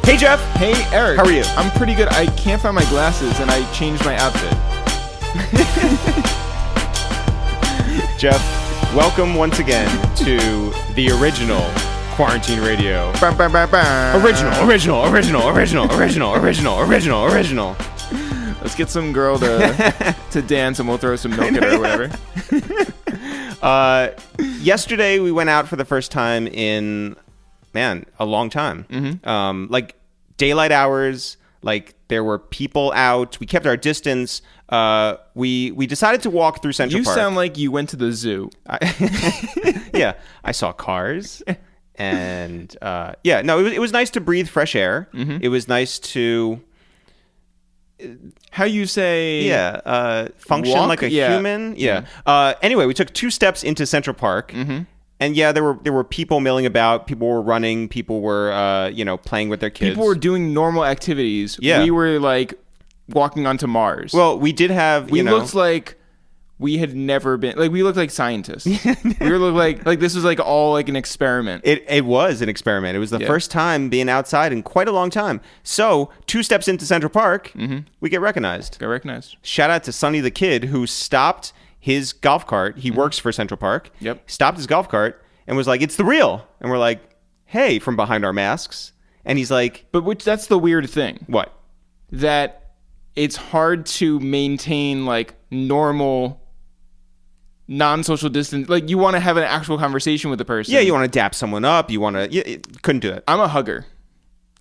Hey, Jeff. Hey, Eric. How are you? I'm pretty good. I can't find my glasses, and I changed my outfit. Jeff, welcome once again to the original Quarantine Radio. Original. Let's get some girl to dance, and we'll throw some milk at her or whatever. Yesterday, we went out for the first time in, a long time. Mm-hmm. Like daylight hours, like there were people out. We kept our distance. We decided to walk through Central Park. You sound like you went to the zoo. Yeah, I saw cars. And it was nice to breathe fresh air. Mm-hmm. It was nice to... How you say... function walk? like a human. Yeah. Anyway, we took 2 steps into Central Park. Mm-hmm. And there were people milling about. People were running. People were, playing with their kids. People were doing normal activities. Yeah. We were, like, walking onto Mars. Well, we did have, We looked like we had never been... Like, we looked like scientists. We looked like this was, like, all, like, an experiment. It was an experiment. It was the first time being outside in quite a long time. So, 2 steps into Central Park, we get recognized. Shout out to Sonny the Kid, who stopped his golf cart. He works for Central Park. Yep. Stopped his golf cart and was like, "It's the real." And we're like, "Hey," from behind our masks. And he's like... But that's the weird thing. What? That it's hard to maintain, like, normal... non-social distance. Like, you want to have an actual conversation with the person. Yeah, you want to dap someone up. You want to... couldn't do it. I'm a hugger.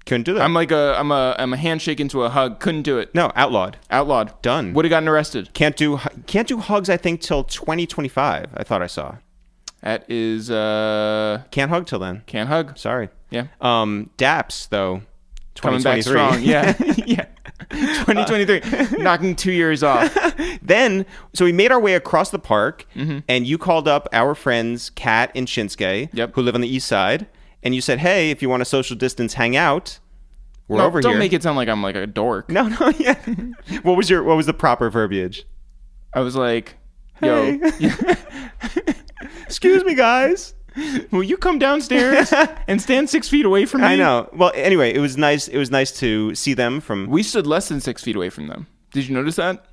Couldn't do that. I'm a handshake into a hug. Couldn't do it. No, outlawed. Done. Would have gotten arrested. Can't do hugs, I think, till 2025, I thought I saw. That is... Can't hug till then. Can't hug. Sorry. Yeah. Daps, though. Coming back strong. Yeah. Yeah. 2023. Knocking 2 years off. So we made our way across the park, and you called up our friends, Kat and Shinsuke, who live on the east side, and you said, "Hey, if you want to social distance hang out, we're over here." Don't make it sound like I'm like a dork. No, yeah. What was the proper verbiage? I was like, "Yo, hey. Excuse me, guys. Will you come downstairs and stand 6 feet away from me?" I know. Well, anyway, it was nice. It was nice to see them from... We stood less than 6 feet away from them. Did you notice that?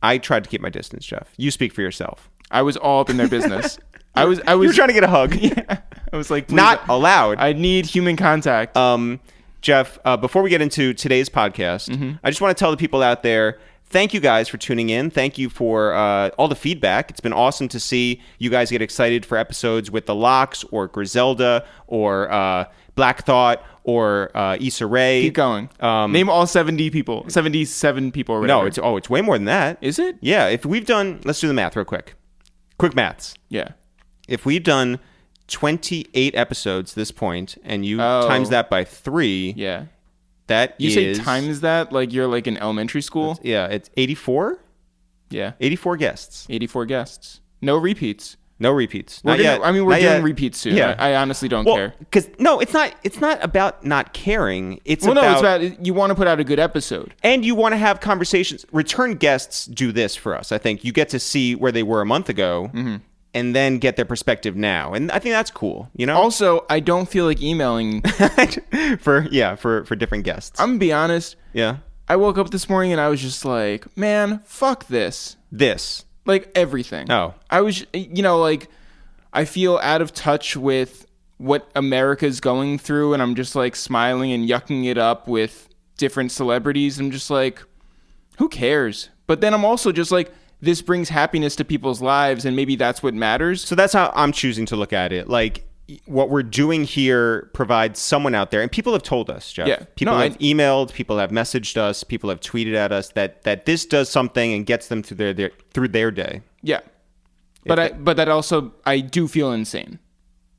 I tried to keep my distance, Jeff. You speak for yourself. I was all up in their business. I was. You were trying to get a hug. Yeah. I was like, not allowed. I need human contact. Jeff, before we get into today's podcast, I just want to tell the people out there, thank you guys for tuning in. Thank you for all the feedback. It's been awesome to see you guys get excited for episodes with the Locks or Griselda or Black Thought or Issa Rae. Keep going. Name all 77 people or whatever. No, it's way more than that. Is it? Yeah. If we've done, let's do the math real quick. Quick maths. Yeah. If we've done 28 episodes at this point, and you times that by 3, yeah, you say times that like you're like in elementary school. It's 84. Yeah, 84 guests. 84 guests. No repeats. We're doing repeats soon. Yeah. I honestly don't care. Because it's not about not caring. It's about you want to put out a good episode, and you want to have conversations. Return guests do this for us. I think you get to see where they were a month ago. And then get their perspective now, and I think that's cool. You know. Also, I don't feel like emailing for different guests. I'm gonna be honest. Yeah. I woke up this morning and I was just like, man, fuck this. Like everything. Oh. I was, like, I feel out of touch with what America's going through, and I'm just like smiling and yucking it up with different celebrities. I'm just like, who cares? But then I'm also just like, this brings happiness to people's lives, and maybe that's what matters. So that's how I'm choosing to look at it. Like, what we're doing here provides someone out there, and people have told us, Jeff. Yeah. People have emailed, people have messaged us, people have tweeted at us that this does something and gets them through their day. Yeah. But that also, I do feel insane.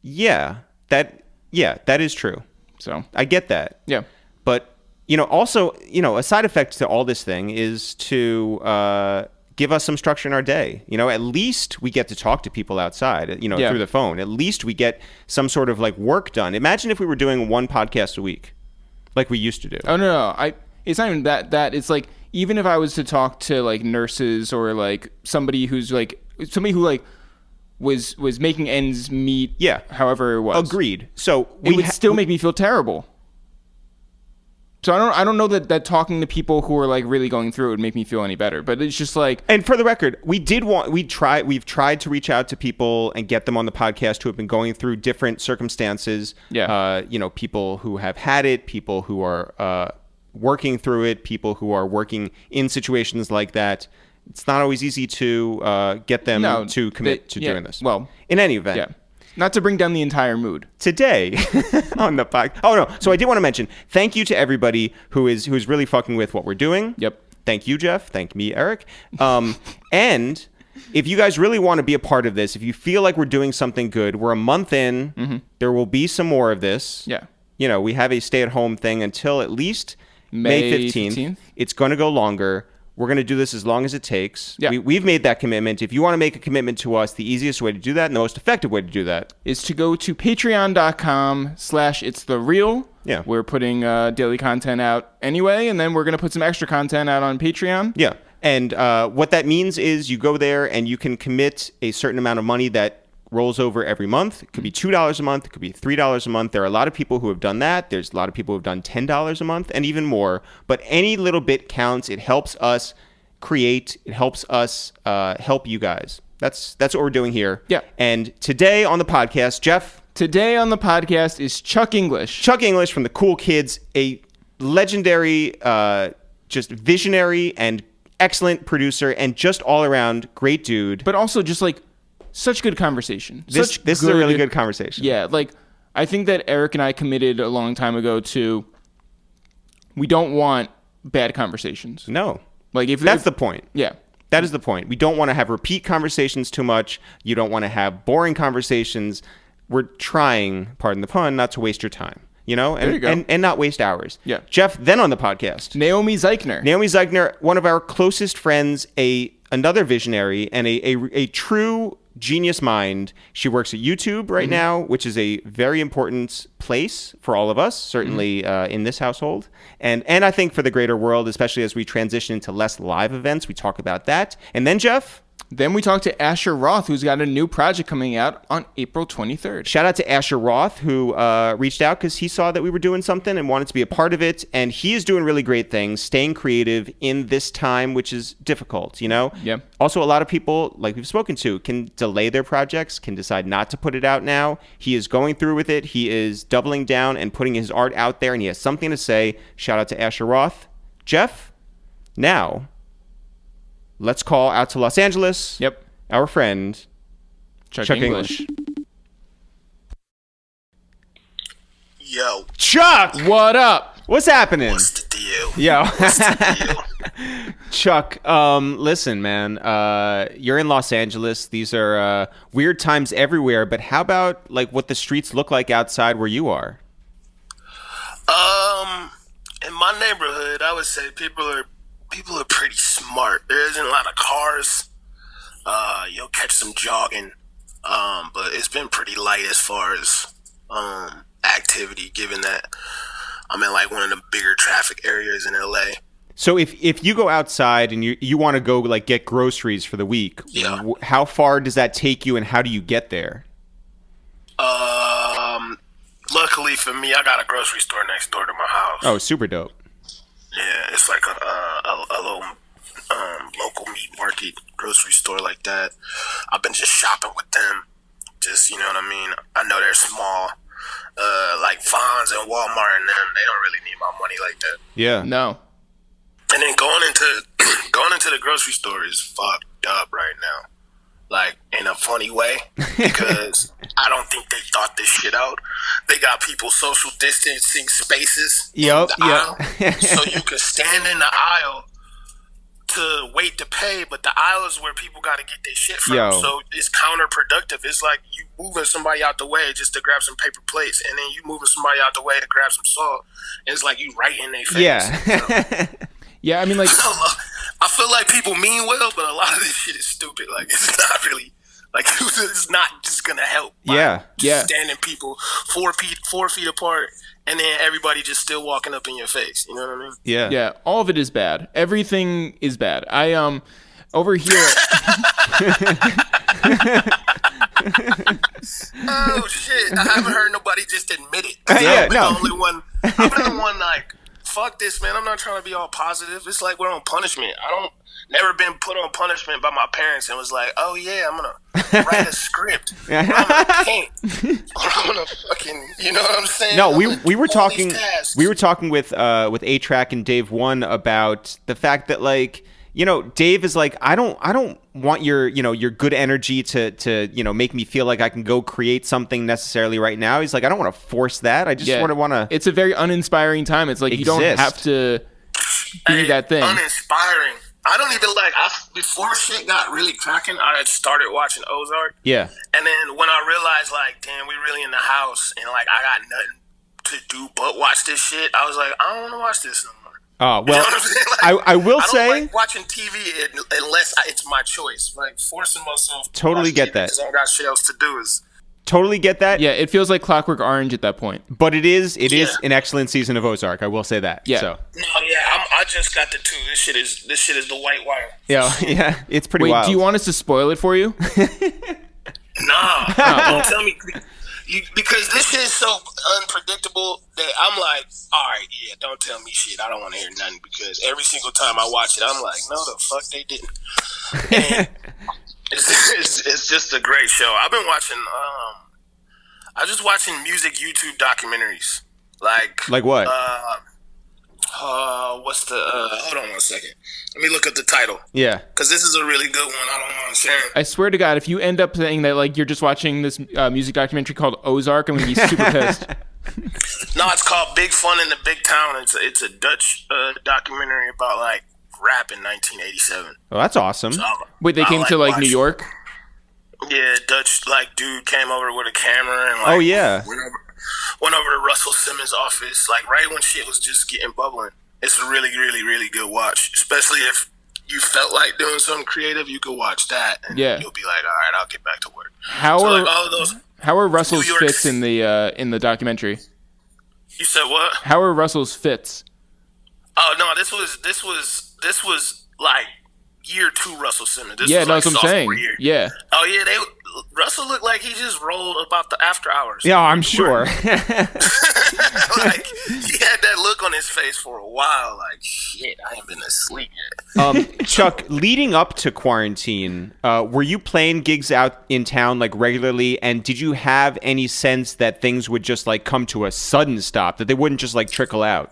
Yeah. That is true. So I get that. Yeah. But, also, a side effect to all this thing is to give us some structure in our day. At least we get to talk to people outside, through the phone. At least we get some sort of like work done. Imagine if we were doing 1 podcast a week like we used to do. Oh, no. It's not even that. It's like, even if I was to talk to like nurses or like somebody who like was making ends meet. Yeah. However it was. Agreed. So it would still make me feel terrible. So I don't know that talking to people who are like really going through it would make me feel any better, but it's just like. And for the record, we've tried to reach out to people and get them on the podcast who have been going through different circumstances. Yeah. People who have had it, people who are working through it, people who are working in situations like that. It's not always easy to get them to commit to doing this. Well, in any event. Yeah. Not to bring down the entire mood. Today on the podcast. Oh, no. So I did want to mention, thank you to everybody who's really fucking with what we're doing. Yep. Thank you, Jeff. Thank me, Eric. And if you guys really want to be a part of this, if you feel like we're doing something good, we're a month in. Mm-hmm. There will be some more of this. Yeah. We have a stay-at-home thing until at least May 15th. It's going to go longer. We're going to do this as long as it takes. Yeah. We've made that commitment. If you want to make a commitment to us, the easiest way to do that and the most effective way to do that is to go to patreon.com/itsthereal. Yeah. We're putting daily content out anyway, and then we're going to put some extra content out on Patreon. Yeah. And what that means is you go there and you can commit a certain amount of money that rolls over every month. It could be $2 a month. It could be $3 a month. There are a lot of people who have done that. There's a lot of people who have done $10 a month and even more. But any little bit counts. It helps us create. It helps us help you guys. That's what we're doing here. Yeah. And today on the podcast, Jeff. Today on the podcast is Chuck Inglish. Chuck Inglish from the Cool Kids, a legendary, just visionary and excellent producer and just all around great dude. But also just like such good conversation. This is a really good conversation. Yeah, like I think that Eric and I committed a long time ago to we don't want bad conversations. No. Like that's the point. Yeah. That is the point. We don't want to have repeat conversations too much. You don't want to have boring conversations. We're trying, pardon the pun, not to waste your time. There you go. And not waste ours. Yeah. Jeff, then on the podcast, Naomi Zeichner. Naomi Zeichner, one of our closest friends, another visionary and a true genius mind. She works at YouTube right now, which is a very important place for all of us, certainly in this household. And I think for the greater world, especially as we transition into less live events, we talk about that. And then, Jeff? Then we talked to Asher Roth, who's got a new project coming out on April 23rd. Shout out to Asher Roth, who reached out because he saw that we were doing something and wanted to be a part of it. And he is doing really great things, staying creative in this time, which is difficult, Yeah. Also, a lot of people, like we've spoken to, can delay their projects, can decide not to put it out now. He is going through with it. He is doubling down and putting his art out there, and he has something to say. Shout out to Asher Roth. Jeff, now let's call out to Los Angeles. Yep. Our friend, Chuck English. Yo. Chuck! What up? What's happening? What's the deal? Yo. What's the deal? Chuck, listen, man, you're in Los Angeles. These are weird times everywhere, but how about like what the streets look like outside where you are? In my neighborhood, I would say people are pretty smart. There isn't a lot of cars. You'll catch some jogging, but it's been pretty light as far as activity, given that I'm in like one of the bigger traffic areas in LA. So if you go outside and you want to go like get groceries for the week, how far does that take you and how do you get there? Luckily for me, I got a grocery store next door to my house. Oh, super dope. Yeah, it's like a little local meat market grocery store like that. I've been just shopping with them. Just, you know what I mean? I know they're small, like Vons and Walmart and them. They don't really need my money like that. Yeah. No. And then going into the grocery store is fucked up right now. Like, in a funny way, because I don't think they thought this shit out. They got people social distancing spaces in the aisle, so you can stand in the aisle to wait to pay, but the aisle is where people got to get their shit from. So it's counterproductive. It's like you moving somebody out the way just to grab some paper plates, and then you moving somebody out the way to grab some salt. And it's like you right in their face. Yeah. You know? Yeah, I mean, like, I feel like people mean well, but a lot of this shit is stupid. Like, it's not really, like, it's not just gonna help. Yeah. Standing people 4 feet apart, and then everybody just still walking up in your face. You know what I mean? Yeah. Yeah. All of it is bad. Everything is bad. I over here. Oh shit! I haven't heard nobody just admit it. Yeah, I've been the only one like fuck this, man. I'm not trying to be all positive. It's like we're on punishment. I don't never been put on punishment by my parents and was like, oh yeah, I'm gonna write a script. Or I'm gonna paint. Or I'm gonna fucking, you know what I'm saying? No, we were talking with A-Track and Dave One about the fact that, like, you know, Dave is like, I don't want your good energy to make me feel like I can go create something necessarily right now. He's like, I don't want to force that. I just want to. It's a very uninspiring time. It's like you don't have to be that thing. Uninspiring. I don't even before shit got really cracking, I had started watching Ozark. Yeah. And then when I realized, like, damn, we really in the house and, like, I got nothing to do but watch this shit, I was like, I don't want to watch this no more. Oh, well, you know what I'm saying? Like, I will say, I don't like watching TV unless it's my choice. Like, forcing myself to totally watch get TV that. because I don't got shit else to do is... Totally get that. Yeah, it feels like Clockwork Orange at that point. But it is an excellent season of Ozark. I will say that. Yeah. So. No, yeah, I just got the 2. This shit is the white wire. Yeah, it's pretty wild. Wait, do you want us to spoil it for you? Nah, don't tell me. Because this shit is so unpredictable that I'm like, all right, yeah, don't tell me shit. I don't want to hear nothing because every single time I watch it, I'm like, no, the fuck they didn't. And it's just a great show. I've been watching. I'm just watching music YouTube documentaries. Like what? What's the? Hold on 1 second. Let me look up the title. Yeah. Because this is a really good one. I don't mind sharing. I swear to God, if you end up saying that, like, you're just watching this music documentary called Ozark, I'm going to be super pissed. No, it's called Big Fun in the Big Town. It's a Dutch documentary about, like, rap in 1987. Oh, that's awesome. So wait, they came to, like, New York? Yeah, Dutch, like, dude came over with a camera and, like, oh, yeah. Went over to Russell Simmons' office, like, right when shit was just getting bubbling. It's a really, really, really good watch, especially if you felt like doing something creative. You could watch that, and you'll be like, all right, I'll get back to work. How are Russell's fits in the documentary? You said what? How are Russell's fits? Oh no, this was like year 2 Russell Simmons. This yeah, was that's like what I'm saying. Year. Yeah. Oh yeah, Russell looked like he just rolled about the after hours. Yeah, I'm sure. Like, he had that look on his face for a while. Like, shit, I ain't been asleep yet. Chuck, leading up to quarantine, were you playing gigs out in town, like, regularly? And did you have any sense that things would just, like, come to a sudden stop, that they wouldn't just, like, trickle out?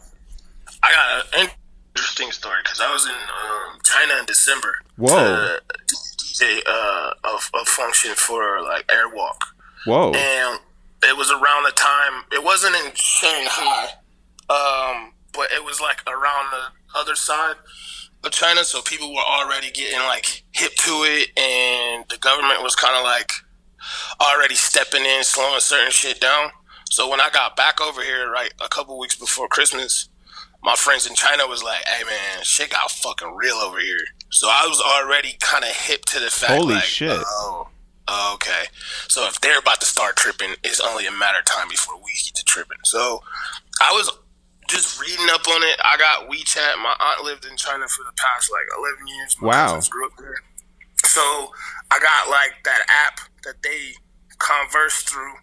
I got an interesting story because I was in China in December. Whoa. To DJ a function for, like, Airwalk. Whoa. And it was around the time, it wasn't in Shanghai, but it was, like, around the other side of China, so people were already getting, like, hip to it, and the government was kind of, like, already stepping in, slowing certain shit down. So when I got back over here, right, a couple weeks before Christmas, my friends in China was like, hey, man, shit got fucking real over here. So I was already kind of hip to the fact, holy like, shit. Oh, okay. So if they're about to start tripping, it's only a matter of time before we get to tripping. So I was just reading up on it. I got WeChat. My aunt lived in China for the past, like, 11 years. My cousins grew up there. So I got, like, that app that they converse through,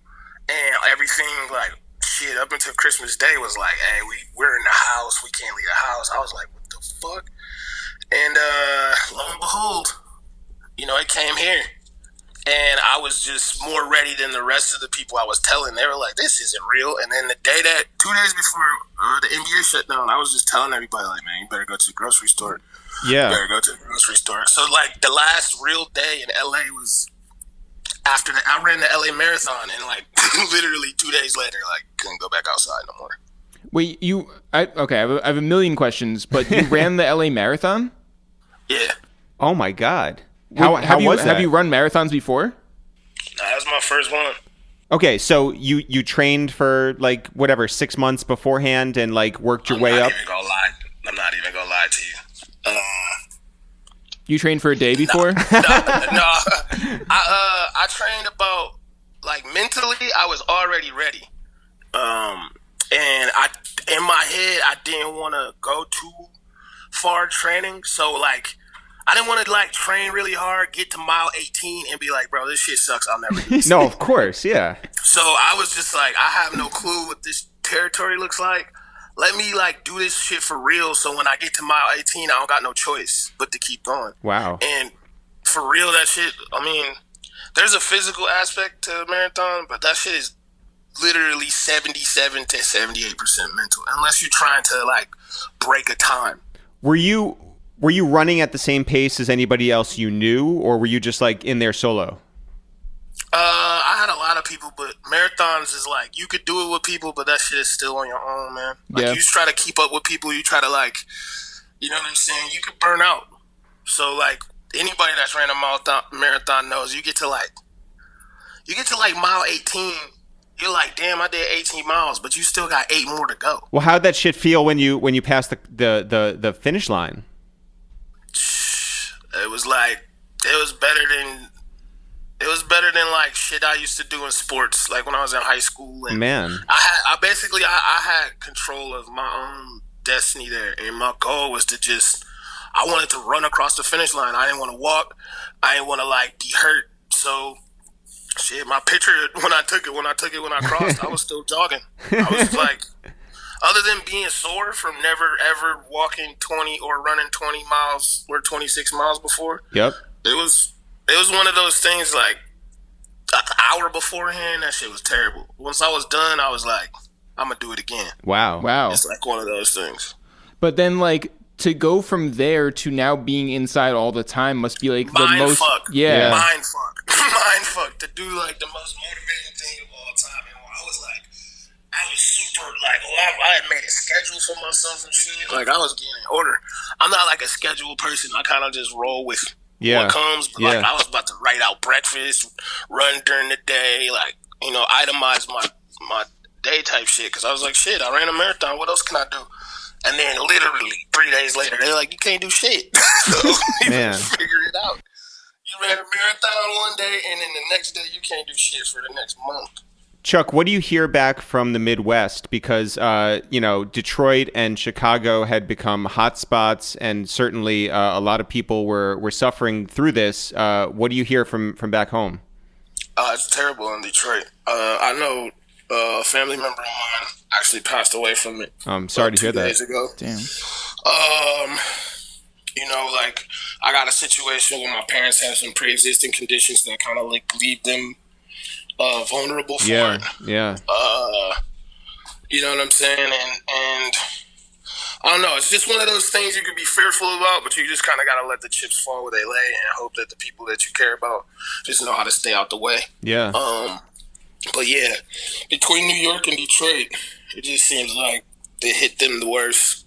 and everything, like, shit, up until Christmas Day was like, hey, we're in the house. We can't leave the house. I was like, what the fuck? And lo and behold, it came here. And I was just more ready than the rest of the people I was telling. They were like, this isn't real. And then 2 days before the NBA shut down, I was just telling everybody, like, man, you better go to the grocery store. Yeah. You better go to the grocery store. So, like, the last real day in LA was after I ran the LA Marathon, and, like, literally 2 days later, like, couldn't go back outside no more. Wait, I have a million questions, but you ran the LA Marathon? Yeah. Oh my God. How was that? Have you run marathons before? Nah, that was my first one. Okay, so you trained for, like, whatever, 6 months beforehand and, like, worked your way up? I'm not even gonna lie to you. You trained for a day before? No. I trained about, like, mentally, I was already ready. And in my head, I didn't want to go too far training. So, like, I didn't want to, like, train really hard, get to mile 18 and be like, bro, this shit sucks. I'll never do this. No, of course, yeah. So I was just like, I have no clue what this territory looks like. let me like do this shit for real. So when I get to mile 18, I don't got no choice but to keep going. Wow. And for real, that shit. I mean, there's a physical aspect to a marathon, but that shit is literally 77 to 78% mental. Unless you're trying to like break a time. Were you running at the same pace as anybody else you knew, or were you just like in there solo? I had a lot of people, but marathons is like you could do it with people, but that shit is still on your own, man. Like you try to keep up with people, you try to like, you know what I'm saying? You could burn out. So like anybody that's ran a marathon knows you get to like mile 18, you're like, damn, I did 18 miles, but you still got 8 more to go. Well, how'd that shit feel when you passed the finish line? It was like it was better than like shit I used to do in sports, like when I was in high school. And man, I basically had control of my own destiny there, and my goal was to I wanted to run across the finish line. I didn't want to walk. I didn't want to like be hurt. So shit, my picture when I crossed, I was still jogging. I was like, other than being sore from never ever walking 20 or running 20 miles or 26 miles before. Yep. It was one of those things like an hour beforehand, that shit was terrible. Once I was done, I was like, I'm gonna do it again. Wow. It's like one of those things. But then like to go from there to now being inside all the time must be like the most fuck. Yeah. Mind fuck to do like the most motivating thing of all time. And I was super like, I had made a schedule for myself and shit. Like I was getting in order. I'm not like a scheduled person. I kind of just roll with what comes. But like I was about to write out breakfast, run during the day, like, you know, itemize my day type shit. Because I was like, shit, I ran a marathon. What else can I do? And then literally 3 days later, they're like, you can't do shit. So you figure it out. You ran a marathon one day, and then the next day you can't do shit for the next month. Chuck, what do you hear back from the Midwest? Because, Detroit and Chicago had become hot spots, and certainly a lot of people were suffering through this. What do you hear from back home? It's terrible in Detroit. I know a family member of mine actually passed away from it. I'm sorry to hear that. 2 days ago. Damn. Like I got a situation where my parents have some pre-existing conditions that kind of like leave them vulnerable for it. Yeah. You know what I'm saying? And I don't know. It's just one of those things you could be fearful about, but you just kind of got to let the chips fall where they lay and hope that the people that you care about just know how to stay out the way. Yeah. But yeah, between New York and Detroit, it just seems like they hit them the worst.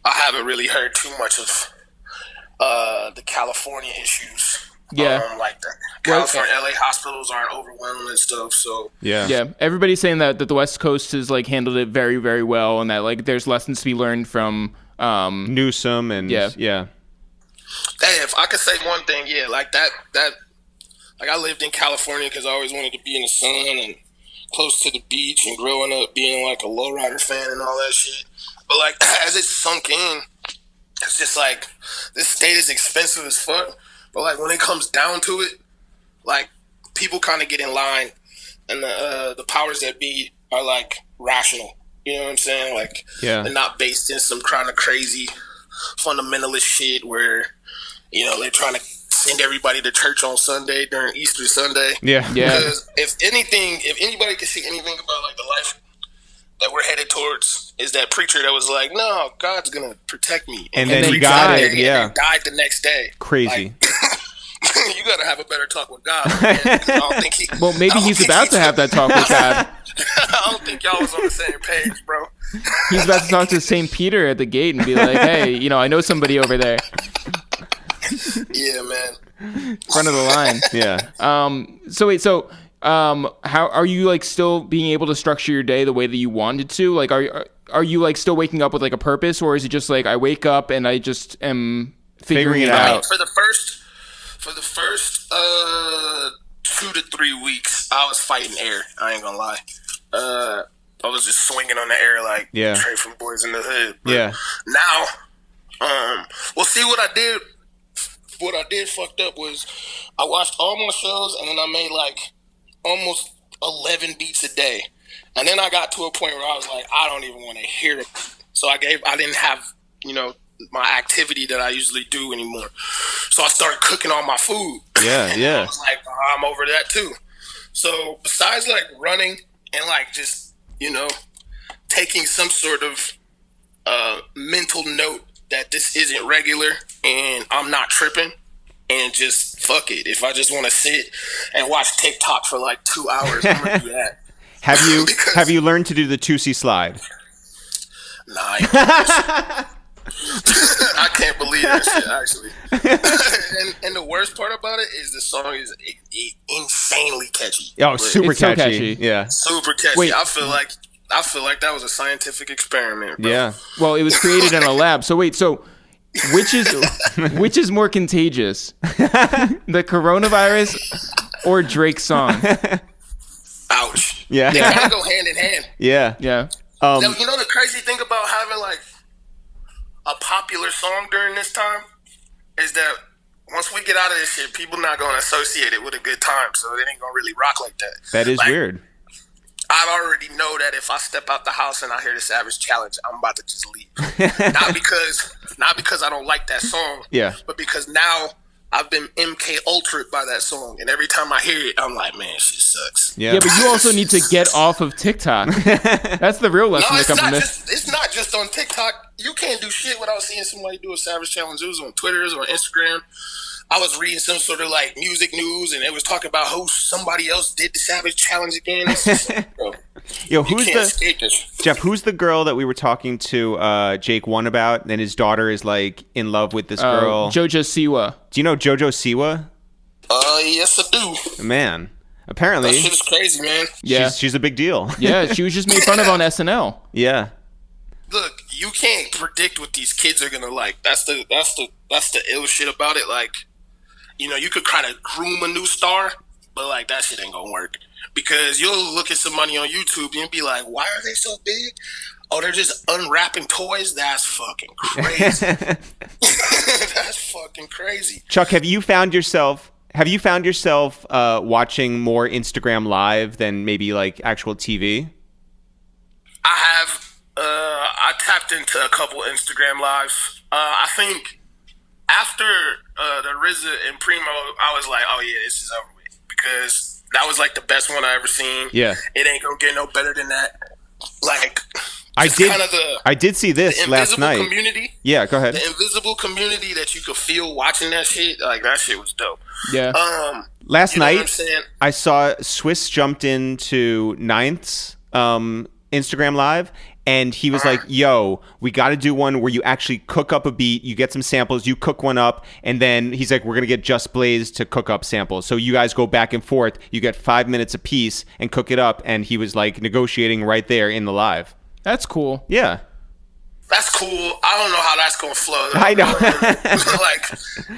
I haven't really heard too much of the California issues. Yeah. Like the California, LA hospitals aren't overwhelmed and stuff. So yeah. Everybody's saying that the West Coast has like handled it very, very well, and that like there's lessons to be learned from Newsom and yeah. Hey, if I could say one thing, like that like I lived in California because I always wanted to be in the sun and close to the beach, and growing up being like a lowrider fan and all that shit. But like as it sunk in, it's just like this state is expensive as fuck. But like when it comes down to it, like people kind of get in line, and the powers that be are like rational. You know what I'm saying? Like they're not based in some kind of crazy fundamentalist shit where, you know, they're trying to send everybody to church on Sunday during Easter Sunday. Yeah. Because if anybody can see anything about like the life that we're headed towards, is that preacher that was like, no, God's gonna protect me, and then he got it. And died the next day. Crazy. Like, you gotta have a better talk with God. Man, I don't think maybe he's about to have that talk with God. I don't think y'all was on the same page, bro. He's about to talk to St. Peter at the gate and be like, hey, you know, I know somebody over there. Yeah, man. Front of the line. Yeah. How are you like still being able to structure your day the way that you wanted to? Like, are you like still waking up with like a purpose, or is it just like I wake up and I just am figuring it out? For the first 2 to 3 weeks, I was fighting air. I ain't gonna lie. I was just swinging on the air like Trey from Boys in the Hood. But now, well, see what I did. What I did fucked up was I watched all my shows, and then I made like almost 11 beats a day. And then I got to a point where I was like, I don't even want to hear So I didn't have, my activity that I usually do anymore. So I started cooking all my food. Yeah, and yeah. I was like, I'm over that too. So besides like running and like just, taking some sort of mental note that this isn't regular and I'm not tripping, and just fuck it. If I just want to sit and watch TikTok for like 2 hours, I'm gonna do that. Have you learned to do the 2C slide? Nah, I can't believe that shit, actually. and the worst part about it is the song is insanely catchy. Oh, super It's so catchy. catchy. Yeah. Super catchy. Wait. I feel like that was a scientific experiment, bro. Yeah. Well, it was created in a lab. So wait, which is more contagious, the coronavirus or Drake's song? Ouch. Yeah. They kind of go hand in hand. Yeah. Yeah. The crazy thing about having like a popular song during this time is that once we get out of this shit, people not going to associate it with a good time, so it ain't going to really rock like that. That is weird. I already know that if I step out the house and I hear the Savage Challenge, I'm about to just leave. not because I don't like that song, Yeah. but because now I've been MK Ultra'd by that song, and every time I hear it, I'm like, man, shit sucks. Yeah, but you also need to get off of TikTok. That's the real lesson No, to come from this. it's not just on TikTok. You can't do shit without seeing somebody do a Savage Challenge. It was on Twitter, it was on Instagram. I was reading some sort of like music news, and it was talking about how somebody else did the Savage Challenge again. It's just, bro, Yo, you can't escape this. Jeff, who's the girl that we were talking to Jake One about, and his daughter is like in love with this girl? Jojo Siwa. Do you know Jojo Siwa? Yes, I do. Man, apparently That shit is crazy, man. Yeah. she's a big deal. Yeah, she was just made fun of on SNL. Yeah. Look, you can't predict what these kids are gonna like. That's the ill shit about it. Like, you could kind of groom a new star, but like that shit ain't gonna work, because you'll look at somebody on YouTube and be like, why are they so big? Oh, they're just unwrapping toys? That's fucking crazy. That's fucking crazy. Chuck, have you found yourself watching more Instagram Live than maybe like actual TV? I have. I tapped into a couple Instagram lives. I think after the RZA and Primo, I was like, oh yeah, this is over with, because that was like the best one I ever seen. Yeah. It ain't gonna get no better than that. Like, I did did see this last night. Community. Yeah, go ahead. The invisible community that you could feel watching that shit, like that shit was dope. Yeah. Last you know what I'm night, saying? I saw Swiss jumped into Ninth's Instagram Live, and he was like, yo, we got to do one where you actually cook up a beat, you get some samples, you cook one up, and then he's like, we're going to get Just Blaze to cook up samples. So you guys go back and forth, you get 5 minutes apiece and cook it up, and he was like negotiating right there in the live. That's cool. Yeah. That's cool. I don't know how that's gonna flow. I know. Like,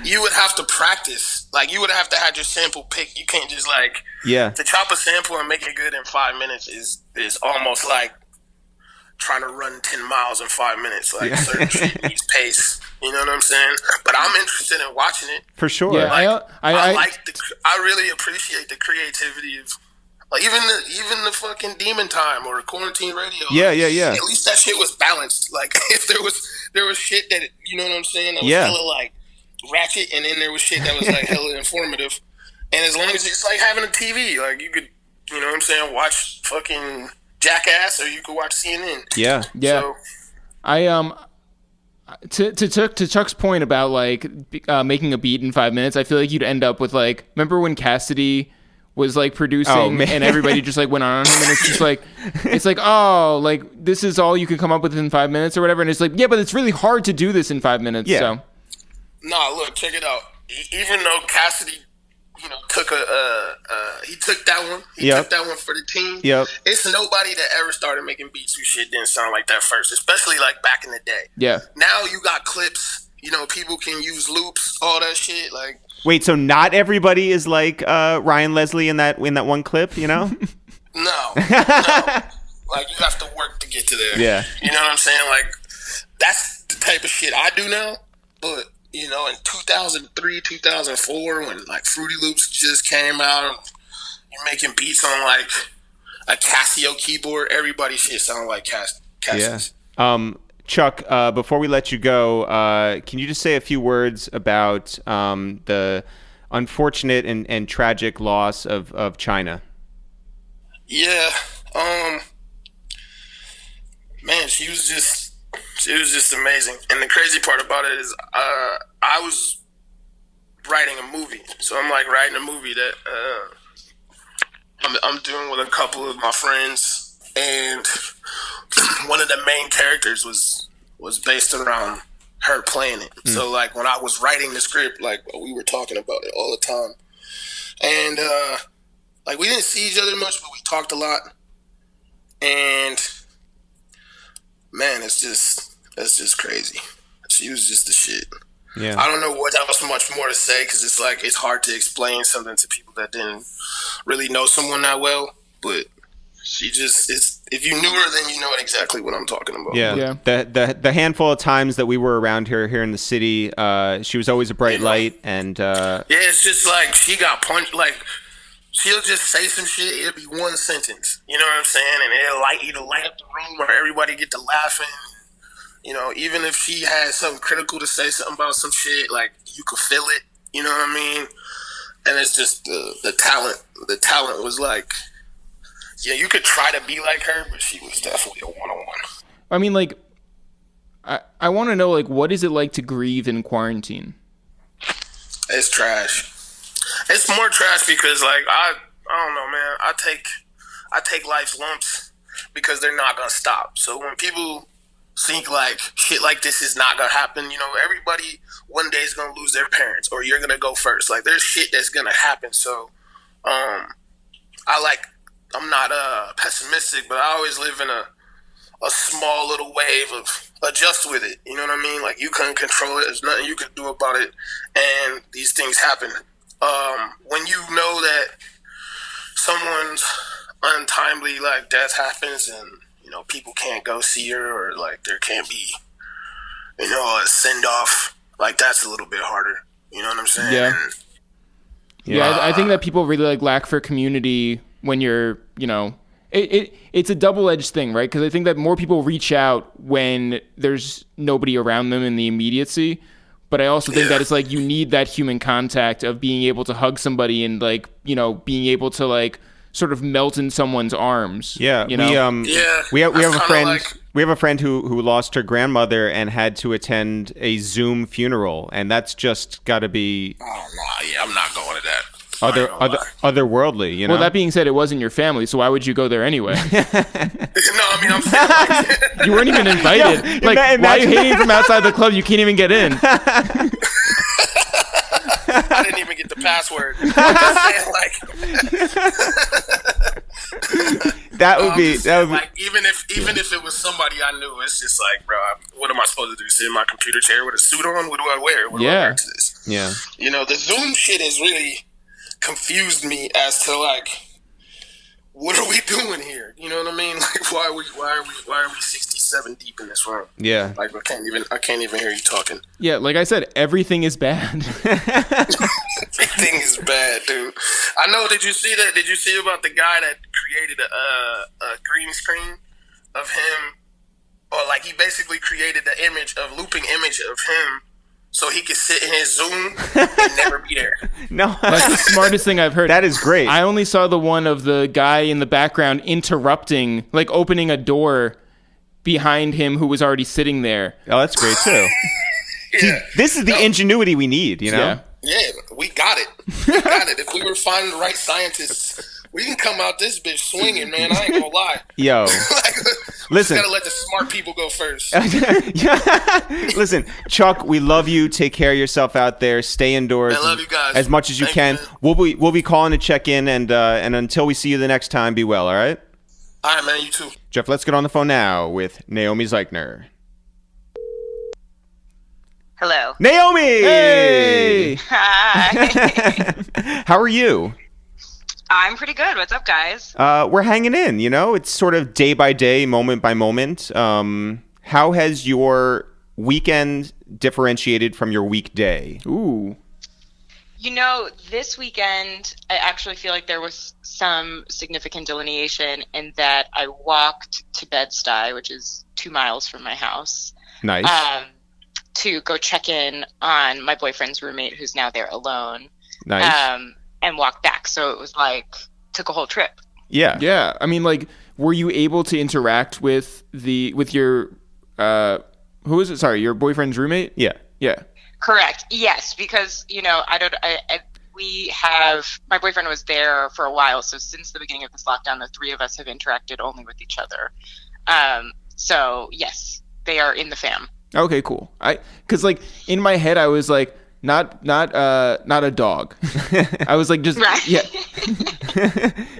you would have to practice. Like, you would have to have your sample pick. You can't just like, Yeah. to chop a sample and make it good in 5 minutes is almost like trying to run 10 miles in 5 minutes. Like, certain shit needs pace. You know what I'm saying? But I'm interested in watching it. For sure. Yeah, I really appreciate the creativity of, like, even the fucking Demon Time or Quarantine Radio. Yeah, yeah, yeah. At least that shit was balanced. Like, if there was shit that, you know what I'm saying, that was Yeah. hella like ratchet, and then there was shit that was like hella informative. And as long as it's like having a TV, like, you could, you know what I'm saying, watch fucking Jackass, or you could watch CNN. Yeah. Yeah. So, To Chuck's point about like making a beat in 5 minutes, I feel like you'd end up with like, remember when Cassidy was like producing and everybody just like went on him, and it's like, oh, like this is all you can come up with in 5 minutes or whatever, and it's like, yeah, but it's really hard to do this in 5 minutes. Yeah. So nah, look, check it out. Even though Cassidy, took he took that one. He took that one for the team. Yep. It's nobody that ever started making beats whose shit didn't sound like that first, especially like back in the day. yeah. Now you got clips. People can use loops, all that shit. Like, Wait, so not everybody is like Ryan Leslie in that one clip, no. Like, you have to work to get to there. Yeah. You know what I'm saying? Like, that's the type of shit I do now. But, in 2003, 2004, when like Fruity Loops just came out, you're making beats on like a Casio keyboard. Everybody's shit sound like Cassie's. Yeah. Chuck, before we let you go, can you just say a few words about the unfortunate and tragic loss of China? Yeah. Man, she was just amazing. And the crazy part about it is, I was writing a movie. So I'm like writing a movie that I'm doing with a couple of my friends, and one of the main characters was based around her playing it. So like when I was writing the script, like we were talking about it all the time, and like we didn't see each other much, but we talked a lot. And man, it's just crazy. She was just the shit. Yeah. I don't know what else much more to say, because it's like it's hard to explain something to people that didn't really know someone that well. But she just is. If you knew her, then you know exactly what I'm talking about. Yeah. The handful of times that we were around here in the city, she was always a bright light. And yeah, it's just like she got punched. Like she'll just say some shit. It'll be one sentence. You know what I'm saying? And it'll light up the room where everybody get to laughing. You know, even if she had something critical to say, something about some shit, like you could feel it. You know what I mean? And it's just the talent. The talent was like, yeah, you could try to be like her, but she was definitely a one-on-one. I mean, like, I want to know, like, what is it like to grieve in quarantine? It's trash. It's more trash because, like, I don't know, man. I take life's lumps because they're not gonna stop. So when people think like shit like this is not gonna happen, you know, everybody one day is gonna lose their parents, or you're gonna go first. Like, there's shit that's gonna happen. So, I'm not pessimistic, but I always live in a small little wave of adjust with it. You know what I mean? Like, you couldn't control it. There's nothing you could do about it. And these things happen. When you know that someone's untimely, like, death happens and, you know, people can't go see her, or, like, there can't be, you know, a send-off, like, that's a little bit harder. You know what I'm saying? Yeah. I think that people really, like, lack for community when you're, you know, it's a double-edged thing, right? Because I think that more people reach out when there's nobody around them in the immediacy. But I also think that it's like you need that human contact of being able to hug somebody and, like, you know, being able to, like, sort of melt in someone's arms. Yeah, you know? We have a friend. We have a friend who lost her grandmother and had to attend a Zoom funeral, and that's just got to be. Oh no, yeah, I'm not going to that. Otherworldly, you know. Well, that being said, it wasn't your family, so why would you go there anyway? No, I mean, I'm saying, like, you weren't even invited. Yeah, like, why are you hating from outside the club? You can't even get in. I didn't even get the password. I'm just saying, like, that would be like, even if it was somebody I knew, it's just like, bro, what am I supposed to do? Sit in my computer chair with a suit on? What do I wear? What do I wear to this? Yeah. You know, the Zoom shit has really confused me as to, like, what are we doing here? You know what I mean? Like, why are we 67 deep in this room? Yeah. Like, I can't even hear you talking. Yeah, like I said, everything is bad. Everything is bad, dude. I know. Did you see that? Did you see about the guy that created a green screen of him, or like he basically created the looping image of him, so he could sit in his Zoom and never be there? No, that's the smartest thing I've heard. That is great. I only saw the one of the guy in the background interrupting, like opening a door behind him who was already sitting there. Oh, that's great too. Yeah. See, this is the ingenuity we need, you know? Yeah, we got it. We got it. If we were finding the right scientists, we can come out this bitch swinging, man. I ain't gonna lie. Yo. Listen. We gotta let the smart people go first. Listen, Chuck, we love you. Take care of yourself out there. Stay indoors. I love you guys. As much as you can. We'll be calling to check in, and until we see you the next time, be well, all right? All right, man. You too. Jeff, let's get on the phone now with Naomi Zeichner. Hello. Naomi! Hey! Hi. How are you? I'm pretty good. What's up, guys? We're hanging in, you know? It's sort of day by day, moment by moment. How has your weekend differentiated from your weekday? Ooh. You know, this weekend, I actually feel like there was some significant delineation in that I walked to Bed-Stuy, which is 2 miles from my house. Nice. To go check in on my boyfriend's roommate who's now there alone. Nice. And walk back. So it was like, took a whole trip. Yeah. Yeah. I mean, like, were you able to interact with your, who is it? Sorry, your boyfriend's roommate? Yeah. Yeah. Correct. Yes. Because, my boyfriend was there for a while. So since the beginning of this lockdown, the three of us have interacted only with each other. So yes, they are in the fam. Okay, cool. Cause like in my head, I was like, not a dog. I was like, just, right. Yeah.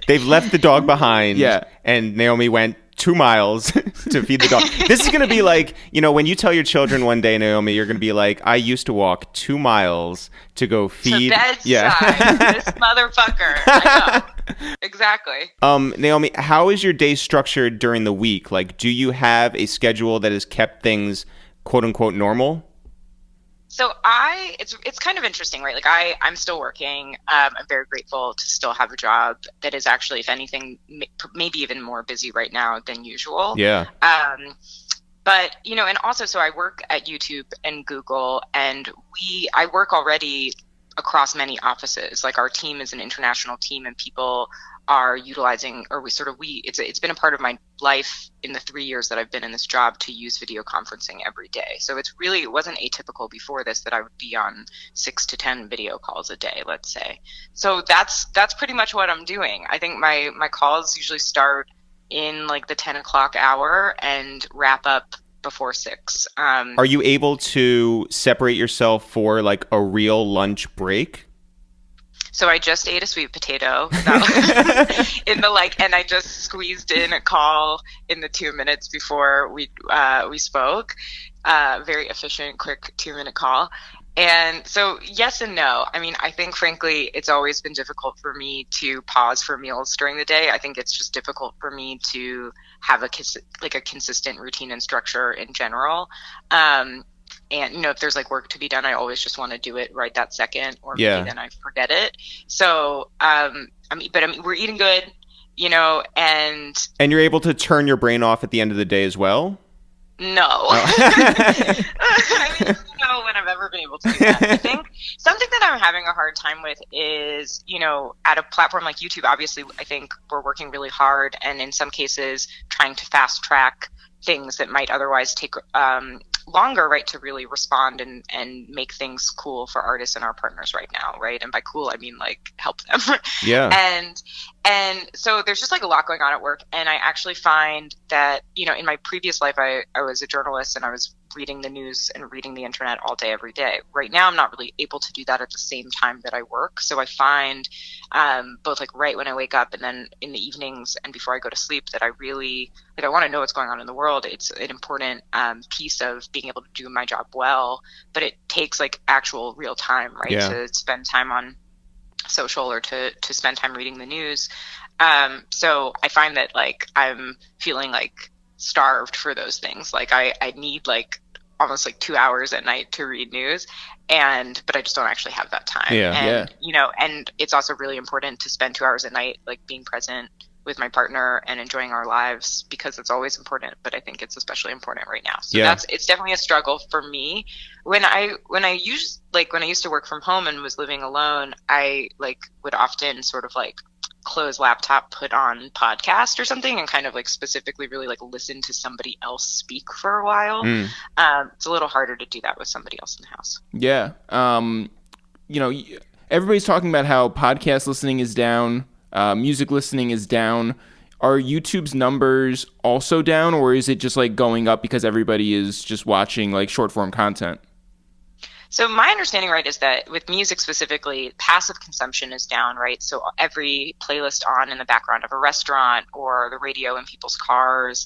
They've left the dog behind. Yeah. And Naomi went 2 miles to feed the dog. This is going to be like, when you tell your children one day, Naomi, you're going to be like, I used to walk 2 miles to go feed. To bedside. This motherfucker. I know. Exactly. Naomi, how is your day structured during the week? Like, do you have a schedule that has kept things quote unquote normal? So it's kind of interesting, right? Like I'm still working. I'm very grateful to still have a job that is actually, if anything, maybe even more busy right now than usual. Yeah. But, and also, so I work at YouTube and Google, and I work already across many offices. Like our team is an international team, and people are utilizing, or it's been a part of my life in the 3 years that I've been in this job to use video conferencing every day. So it wasn't atypical before this that I would be on 6 to 10 video calls a day, let's say. So that's pretty much what I'm doing. I think my calls usually start in like the 10 o'clock hour and wrap up before 6. Are you able to separate yourself for like a real lunch break? So I just ate a sweet potato and I just squeezed in a call in the 2 minutes before we spoke. Very efficient, quick 2-minute call. And so yes and no. I mean, I think frankly, it's always been difficult for me to pause for meals during the day. I think it's just difficult for me to have a consistent routine and structure in general. And, if there's like work to be done, I always just want to do it right that second, or maybe then I forget it. So, we're eating good, and you're able to turn your brain off at the end of the day as well? No. I mean, when I've ever been able to do that. I think something that I'm having a hard time with is, at a platform like YouTube, obviously, I think we're working really hard, and in some cases trying to fast track things that might otherwise take longer, right, to really respond and make things cool for artists and our partners right now, right? And by cool, I mean like help them. Yeah. And so there's just like a lot going on at work, and I actually find that in my previous life I was a journalist and I was reading the news and reading the internet all day every day. Right now I'm not really able to do that at the same time that I work, so I find both like right when I wake up and then in the evenings and before I go to sleep that I really I want to know what's going on in the world. It's an important piece of being able to do my job well, but it takes like actual real time, right? Yeah. To spend time on social or to spend time reading the news. So I find that like I'm feeling like starved for those things. Like I need like almost like 2 hours at night to read news, but I just don't actually have that time. And and it's also really important to spend 2 hours at night like being present with my partner and enjoying our lives, because it's always important, but I think it's especially important right now. So it's definitely a struggle for me. When I used to work from home and was living alone, I like would often sort of like close laptop, put on podcast or something, and kind of like specifically really like listen to somebody else speak for a while. It's a little harder to do that with somebody else in the house. Yeah. Everybody's talking about how podcast listening is down. Music listening is down. Are YouTube's numbers also down, or is it just like going up because everybody is just watching like short form content? So my understanding, right, is that with music specifically, passive consumption is down, right? So every playlist on in the background of a restaurant or the radio in people's cars,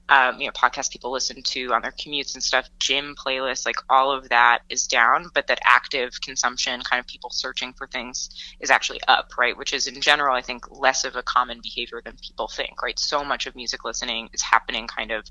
podcasts people listen to on their commutes and stuff, gym playlists, like all of that is down, but that active consumption, kind of people searching for things, is actually up, right? Which is in general, I think, less of a common behavior than people think, right? So much of music listening is happening kind of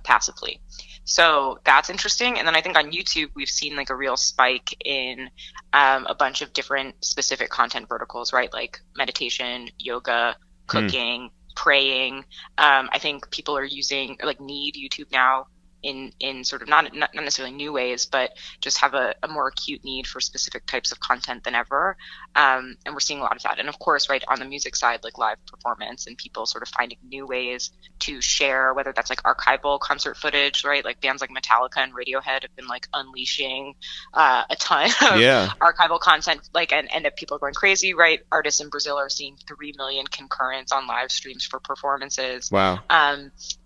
passively. So that's interesting. And then I think on YouTube, we've seen like a real spike in a bunch of different specific content verticals, right? Like meditation, yoga, cooking, praying. I think people are using need YouTube now in sort of not necessarily new ways, but just have a more acute need for specific types of content than ever. And we're seeing a lot of that. And of course, right on the music side, like live performance and people sort of finding new ways to share, whether that's like archival concert footage, right? Like bands like Metallica and Radiohead have been like unleashing a ton of archival content, like, and that people are going crazy, right? Artists in Brazil are seeing 3 million concurrents on live streams for performances. Wow.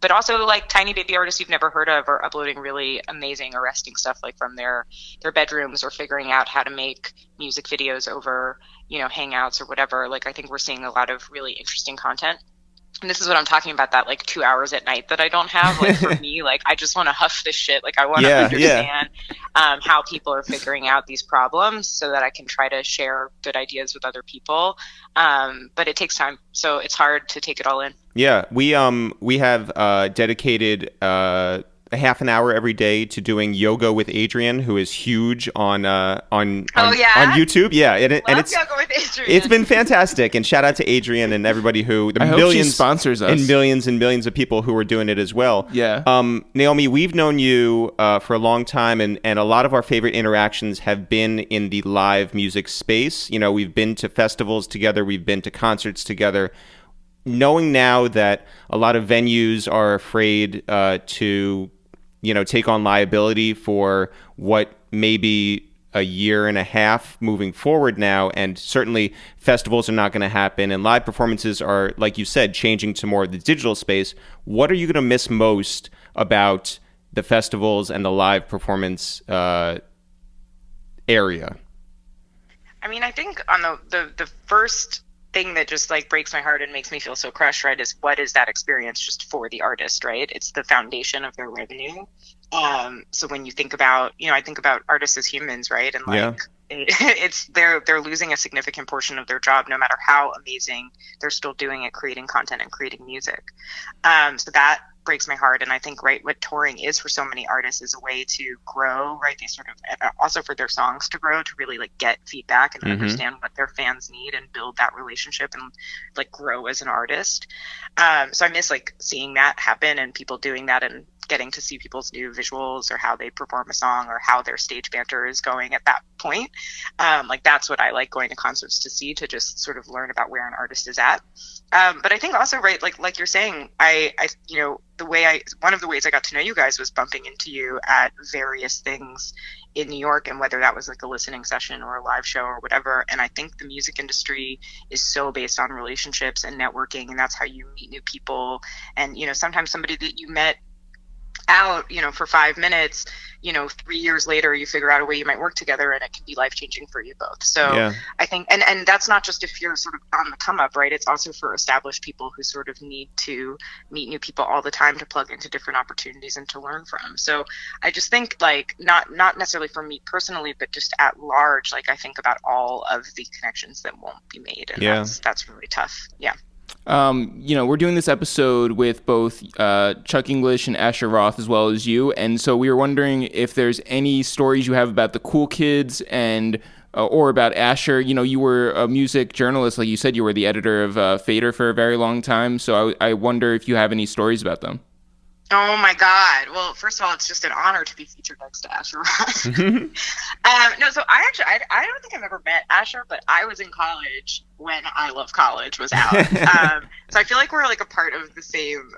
But also like tiny baby artists you've never heard of are uploading really amazing, arresting stuff like from their bedrooms, or figuring out how to make music videos over, you know, Hangouts or whatever. Like, I think we're seeing a lot of really interesting content. And this is what I'm talking about, that like 2 hours at night that I don't have. Like for me, like I just want to huff this shit. Like I want to understand how people are figuring out these problems so that I can try to share good ideas with other people. But it takes time, so it's hard to take it all in. Yeah, we have dedicated a half an hour every day to doing yoga with Adrian, who is huge on YouTube. Yeah, and it's yoga with Adrian. It's been fantastic, and shout out to Adrian and everybody who I hope she sponsors us, and millions of people who are doing it as well. Yeah. Naomi, we've known you for a long time, and a lot of our favorite interactions have been in the live music space. You know, we've been to festivals together, we've been to concerts together. Knowing now that a lot of venues are afraid to, you know, take on liability for what may be a year and a half moving forward now, and certainly festivals are not going to happen, and live performances are, like you said, changing to more of the digital space. What are you going to miss most about the festivals and the live performance area? I mean, I think on the first thing that just like breaks my heart and makes me feel so crushed, right, is what is that experience just for the artist, right? It's the foundation of their revenue. So when you think about, you know, I think about artists as humans, right? And like it's they're losing a significant portion of their job, no matter how amazing they're still doing it, creating content and creating music. So that breaks my heart. And I think, right, what touring is for so many artists is a way to grow, right? They sort of also for their songs to grow, to really like get feedback and understand what their fans need and build that relationship and like grow as an artist. So I miss like seeing that happen and people doing that and getting to see people's new visuals or how they perform a song or how their stage banter is going at that point. Like that's what I like going to concerts to see, to just sort of learn about where an artist is at. But I think also, right, like you're saying, I you know, one of the ways I got to know you guys was bumping into you at various things in New York, and whether that was like a listening session or a live show or whatever. And I think the music industry is so based on relationships and networking, and that's how you meet new people. And, you know, sometimes somebody that you met out, you know, for 5 minutes, you know, 3 years later, you figure out a way you might work together, and it can be life-changing for you both. So I think, and that's not just if you're sort of on the come up, right? It's also for established people who sort of need to meet new people all the time to plug into different opportunities and to learn from. So I just think, like, not necessarily for me personally, but just at large, like, I think about all of the connections that won't be made, and that's really tough. Yeah. You know, we're doing this episode with both Chuck Inglish and Asher Roth, as well as you, and so we were wondering if there's any stories you have about the cool kids and or about Asher. You know, you were a music journalist, like you said, you were the editor of Fader for a very long time, so I wonder if you have any stories about them. Oh my God. Well, first of all, it's just an honor to be featured next to Asher Roth. No, so I don't think I've ever met Asher, but I was in college when I Love College was out. So I feel like we're like a part of the same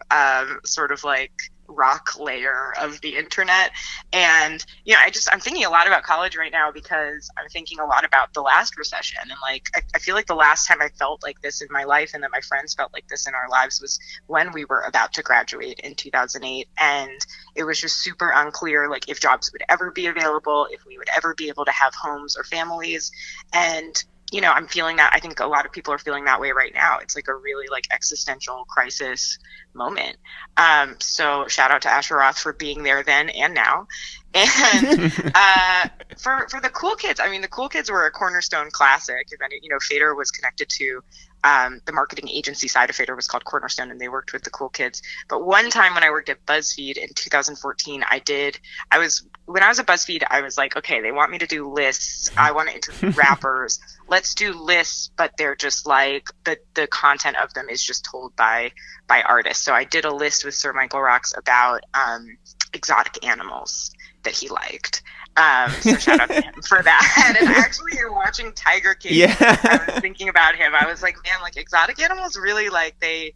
sort of like rock layer of the internet. And, you know, I'm thinking a lot about college right now because I'm thinking a lot about the last recession. And like, I feel like the last time I felt like this in my life and that my friends felt like this in our lives was when we were about to graduate in 2008. And it was just super unclear, like if jobs would ever be available, if we would ever be able to have homes or families. And, you know, I'm feeling that. I think a lot of people are feeling that way right now. It's like a really like existential crisis moment. So shout out to Asher Roth for being there then and now. And for the cool kids, I mean, the cool kids were a Cornerstone classic. If any, you know, Fader was connected to the marketing agency side of Fader was called Cornerstone, and they worked with the cool kids. But one time when I worked at BuzzFeed in 2014, when I was at BuzzFeed, I was like, okay, they want me to do lists. I want to interview rappers. Let's do lists, but they're just like the content of them is just told by artists. So I did a list with Sir Michael Rocks about exotic animals that he liked. So shout out to him for that. And actually, you're watching Tiger King. Yeah. I was thinking about him. I was like, man, like exotic animals really like they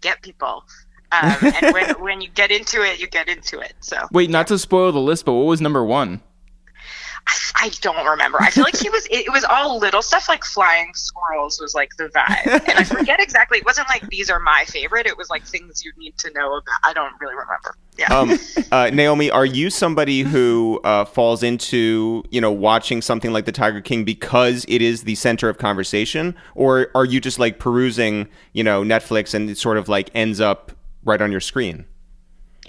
get people. And when you get into it, you get into it. So wait, not to spoil the list, but what was number one? I don't remember. I feel like it was all little stuff, like flying squirrels was like the vibe. And I forget exactly. It wasn't like these are my favorite. It was like things you need to know about. I don't really remember. Yeah. Naomi, are you somebody who falls into, watching something like the Tiger King because it is the center of conversation? Or are you just like perusing, Netflix and it sort of like ends up right on your screen?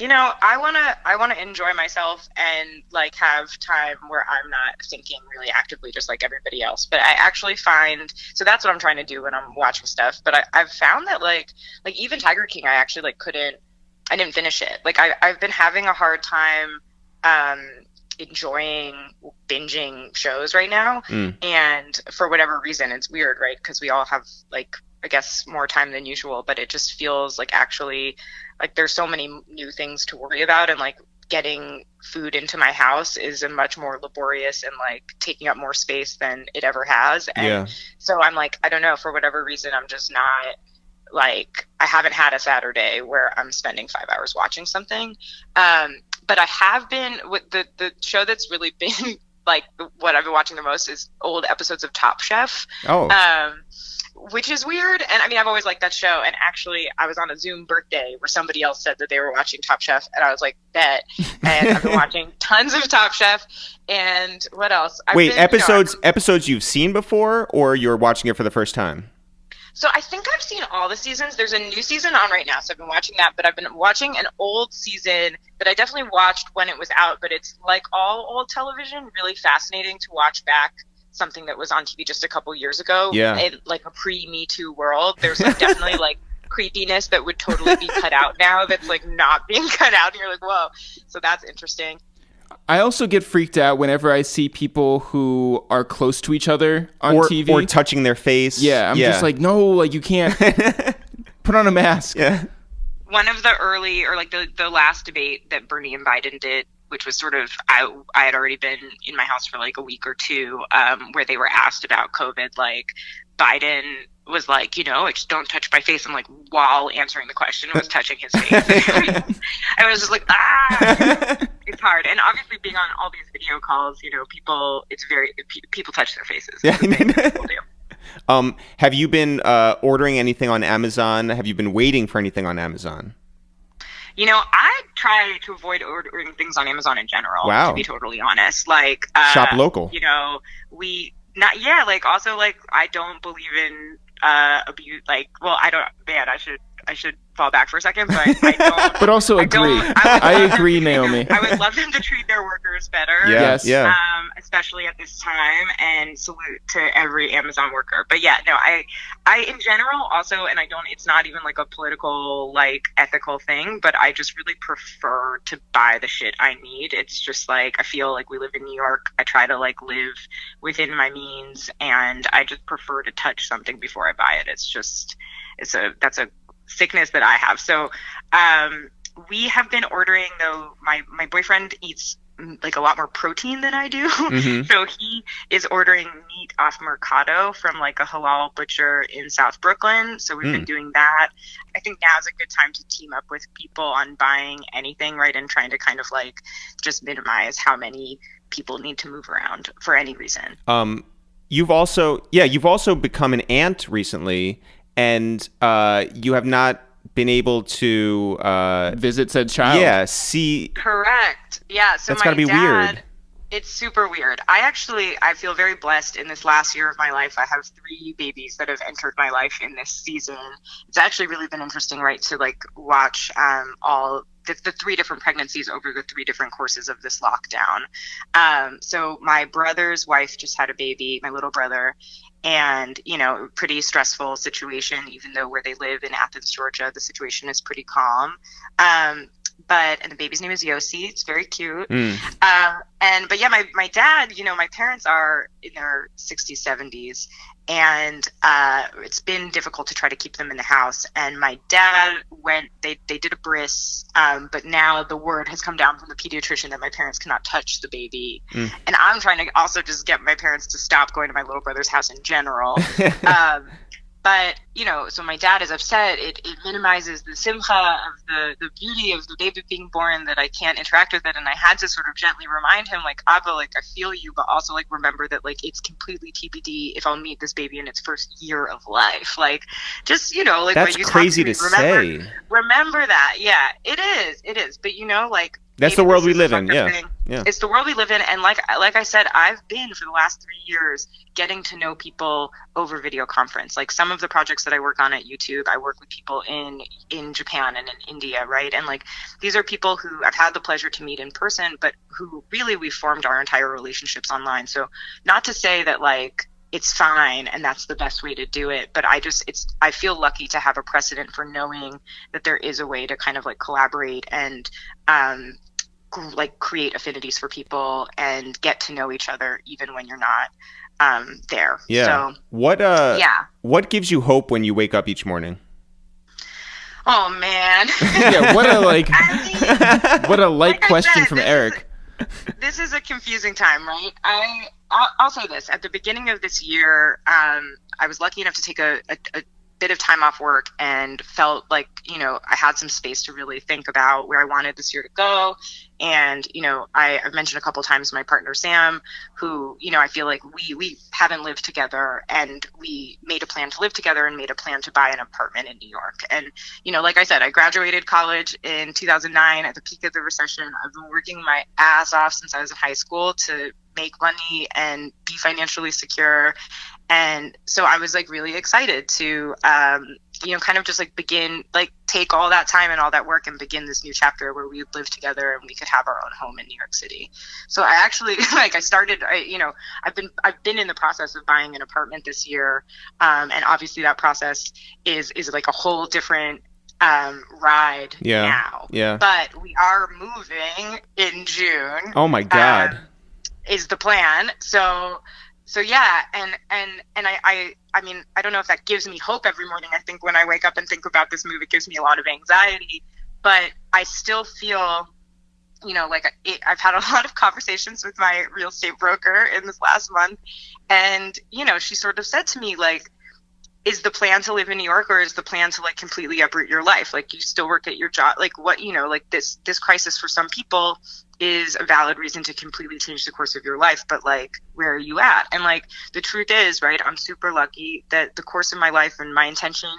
I wanna enjoy myself and like have time where I'm not thinking really actively, just like everybody else. But I actually find so that's what I'm trying to do when I'm watching stuff. But I've found that like even Tiger King, I actually I didn't finish it. Like I've been having a hard time enjoying binging shows right now, and for whatever reason, it's weird, right? Because we all have like I guess more time than usual, but it just feels like actually like there's so many new things to worry about, and like getting food into my house is a much more laborious and like taking up more space than it ever has. And so I'm like, I don't know, for whatever reason, I'm just not like, I haven't had a Saturday where I'm spending 5 hours watching something. But I have been with the show that's really been like what I've been watching the most is old episodes of Top Chef. Which is weird. And I mean, I've always liked that show. And actually, I was on a Zoom birthday where somebody else said that they were watching Top Chef. And I was like, bet. And I've been watching tons of Top Chef. And what else? Episodes you've seen before, or you're watching it for the first time? So I think I've seen all the seasons. There's a new season on right now. So I've been watching that. But I've been watching an old season that I definitely watched when it was out. But it's like all old television, really fascinating to watch back something that was on TV just a couple years ago in like a pre-Me Too world. There's like definitely like creepiness that would totally be cut out now that's like not being cut out, and you're like, whoa. So that's interesting. I also get freaked out whenever I see people who are close to each other on TV. Or touching their face. Yeah, I'm just like, no, like you can't put on a mask. Yeah. One of the early, or like the last debate that Bernie and Biden did, which was sort of, I had already been in my house for like a week or two, where they were asked about COVID. Like Biden was like, just don't touch my face. I'm like, while answering the question, was touching his face. I was just like, it's hard. And obviously being on all these video calls, people touch their faces. Yeah. People do. Have you been ordering anything on Amazon? Have you been waiting for anything on Amazon? I try to avoid ordering things on Amazon in general, to be totally honest. Like, shop local. Also, like, I don't believe in abuse. Like, well, I don't, man, I should fall back for a second, but I don't. But also agree. I agree, Naomi. I would love them to treat their workers better. Yes. Yeah. Especially at this time, and salute to every Amazon worker. But yeah, no, I in general also, and it's not even like a political, like ethical thing, but I just really prefer to buy the shit I need. It's just like, I feel like we live in New York. I try to like live within my means, and I just prefer to touch something before I buy it. That's a sickness that I have. So we have been ordering, though my boyfriend eats like a lot more protein than I do. Mm-hmm. So he is ordering meat off Mercado from like a halal butcher in South Brooklyn. So we've been doing that. I think now is a good time to team up with people on buying anything, right? And trying to kind of like just minimize how many people need to move around for any reason. You've also become an aunt recently, and you have not been able to visit said child. Yeah, see. Correct. Yeah. So that's gotta be weird. It's super weird. I feel very blessed in this last year of my life. I have 3 babies that have entered my life in this season. It's actually really been interesting, right, to like watch all the 3 different pregnancies over the 3 different courses of this lockdown. So my brother's wife just had a baby, my little brother, and, pretty stressful situation, even though where they live in Athens, Georgia, the situation is pretty calm. and the baby's name is Yossi. It's very cute. But yeah, my dad, my parents are in their 60s, 70s, and it's been difficult to try to keep them in the house. And my dad they did a bris, but now the word has come down from the pediatrician that my parents cannot touch the baby. And I'm trying to also just get my parents to stop going to my little brother's house in general. But, so my dad is upset. It minimizes the simcha of the beauty of the baby being born, that I can't interact with it. And I had to sort of gently remind him, like, Abba, like, I feel you, but also, like, remember that, like, it's completely TBD if I'll meet this baby in its first year of life. Like, just, like, that's when you crazy to, to say. Remember that. Yeah, it is. But, like, that's the world we live in. Yeah. It's the world we live in. And like I said, I've been for the last 3 years getting to know people over video conference. Like some of the projects that I work on at YouTube, I work with people in Japan and in India, right? And like these are people who I've had the pleasure to meet in person, but who really we formed our entire relationships online. So not to say that like it's fine and that's the best way to do it, but I feel lucky to have a precedent for knowing that there is a way to kind of like collaborate and like create affinities for people and get to know each other even when you're not there. Yeah. So what gives you hope when you wake up each morning? Oh man. Yeah, what a light question from Eric. This is a confusing time, right? I'll say this. At the beginning of this year, I was lucky enough to take a bit of time off work and felt like, I had some space to really think about where I wanted this year to go. And, I've mentioned a couple times my partner, Sam, who, I feel like we haven't lived together, and we made a plan to live together and made a plan to buy an apartment in New York. And, like I said, I graduated college in 2009 at the peak of the recession. I've been working my ass off since I was in high school to make money and be financially secure. And so I was like really excited to, kind of just like begin, like take all that time and all that work and begin this new chapter where we would live together and we could have our own home in New York City. So I actually I've been in the process of buying an apartment this year. And obviously that process is like a whole different ride now. Yeah. But we are moving in June. Oh my God. Is the plan. So yeah, and I mean, I don't know if that gives me hope every morning. I think when I wake up and think about this move, it gives me a lot of anxiety, but I still feel, I've had a lot of conversations with my real estate broker in this last month, and, she sort of said to me, like, is the plan to live in New York, or is the plan to like completely uproot your life? Like you still work at your job, like what, like this crisis for some people is a valid reason to completely change the course of your life, but like where are you at? And like the truth is, right, I'm super lucky that the course of my life and my intention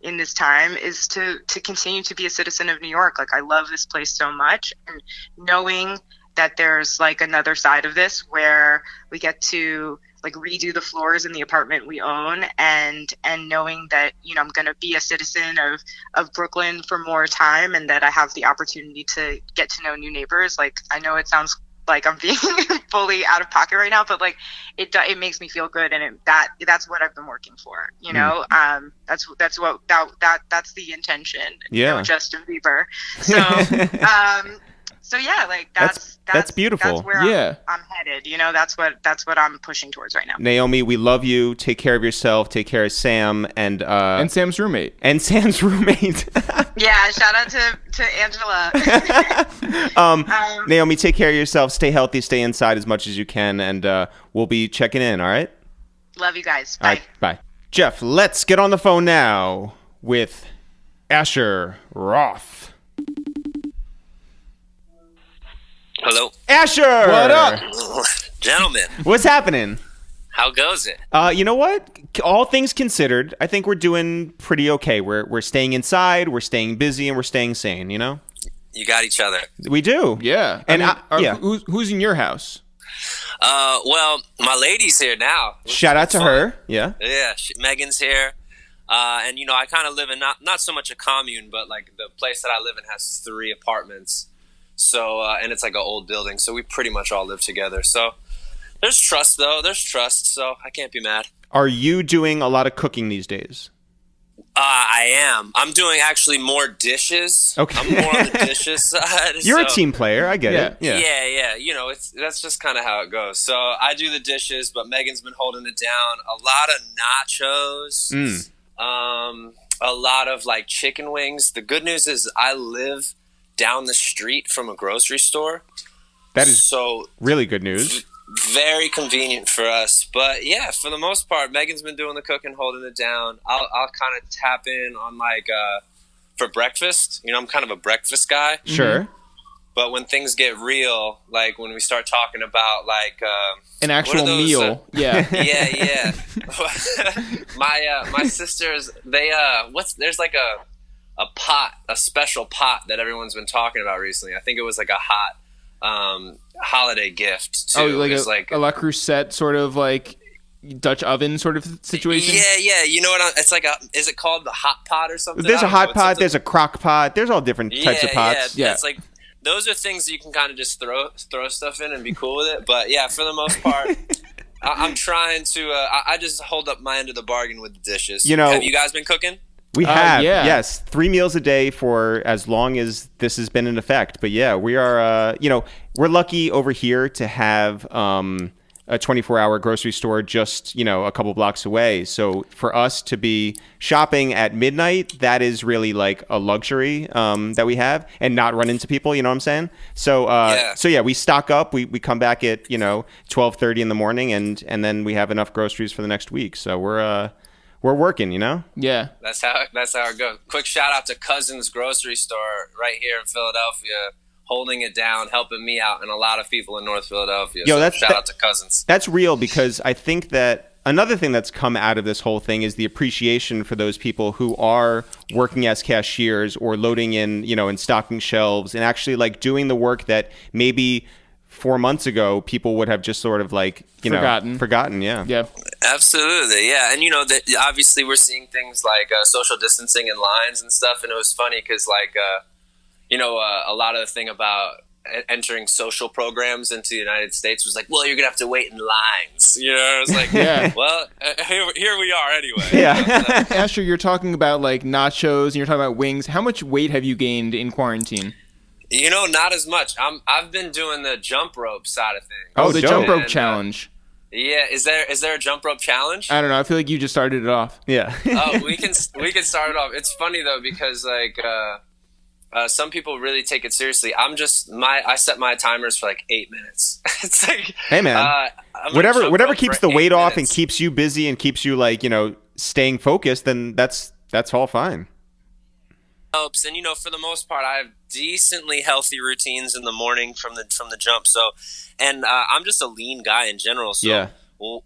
in this time is to continue to be a citizen of New York. Like I love this place so much, and knowing that there's like another side of this where we get to like redo the floors in the apartment we own, and knowing that, I'm going to be a citizen of Brooklyn for more time, and that I have the opportunity to get to know new neighbors. Like, I know it sounds like I'm being fully out of pocket right now, but like it makes me feel good. And that's what I've been working for, that's the intention. Yeah. Justin Bieber. So yeah, like that's beautiful. That's where I'm headed. That's what I'm pushing towards right now. Naomi, we love you. Take care of yourself. Take care of Sam and Sam's roommate. And Sam's roommate. Yeah, shout out to Angela. Naomi, take care of yourself. Stay healthy. Stay inside as much as you can, and we'll be checking in. All right. Love you guys. Bye. All right, bye. Jeff, let's get on the phone now with Asher Roth. Hello. Asher! What up? Gentlemen. What's happening? How goes it? You know what? All things considered, I think we're doing pretty okay. We're staying inside, we're staying busy, and we're staying sane, You got each other. We do. Yeah. And who's in your house? Well, my lady's here now. Shout out to her. Yeah. Yeah, Megan's here. And, I kind of live in not so much a commune, but like the place that I live in has 3 apartments. So, and it's like an old building, so we pretty much all live together. So there's trust, though. There's trust, so I can't be mad. Are you doing a lot of cooking these days? I am. I'm doing actually more dishes. Okay. I'm more on the dishes side. You're a team player. I get it. Yeah. You know, that's just kind of how it goes. So I do the dishes, but Megan's been holding it down. A lot of nachos. A lot of like chicken wings. The good news is I live down the street from a grocery store. That is so really good news. Very convenient for us. But yeah, for the most part, Megan's been doing the cooking, holding it down. I'll kind of tap in on like for breakfast. You know, I'm kind of a breakfast guy. Sure. But when things get real, like when we start talking about like an actual meal, yeah. My sisters, there's like a special pot that everyone's been talking about recently. I think it was like a hot holiday gift too. Oh, like a La Crusette sort of like Dutch oven sort of situation. Yeah. You know what? It's like is it called the hot pot or something? There's a hot pot. There's a crock pot. There's all different types of pots. Yeah. It's like those are things that you can kind of just throw stuff in and be cool with it. But yeah, for the most part, I'm trying to. I just hold up my end of the bargain with the dishes. You know, have you guys been cooking? We have, yes, 3 meals a day for as long as this has been in effect. But yeah, we are, we're lucky over here to have a 24-hour grocery store just, a couple blocks away. So for us to be shopping at midnight, that is really like a luxury that we have, and not run into people, you know what I'm saying? So we stock up, we come back at, 12:30 in the morning, and then we have enough groceries for the next week. So we're working, Yeah. That's how it goes. Quick shout out to Cousins Grocery Store right here in Philadelphia, holding it down, helping me out, and a lot of people in North Philadelphia. Shout out to Cousins. That's real, because I think that another thing that's come out of this whole thing is the appreciation for those people who are working as cashiers or loading in, and stocking shelves and actually like doing the work that maybe 4 months ago people would have just sort of like forgotten. Yeah Absolutely. Yeah. And that obviously we're seeing things like social distancing and lines and stuff, and it was funny because like a lot of the thing about entering social programs into the United States was like, well, you're gonna have to wait in lines, It's like, well, here we are anyway. Asher, you're talking about like nachos and you're talking about wings. How much weight have you gained in quarantine? Not as much. I've been doing the jump rope side of things. Oh, the jump rope challenge. Yeah, is there a jump rope challenge? I don't know. I feel like you just started it off. Yeah. Oh, we can start it off. It's funny though, because like some people really take it seriously. I set my timers for like 8 minutes. It's like, hey man, whatever keeps the weight off and keeps you busy and keeps you like staying focused, then that's all fine. Helps. And for the most part, I have decently healthy routines in the morning from the jump. So, and I'm just a lean guy in general. So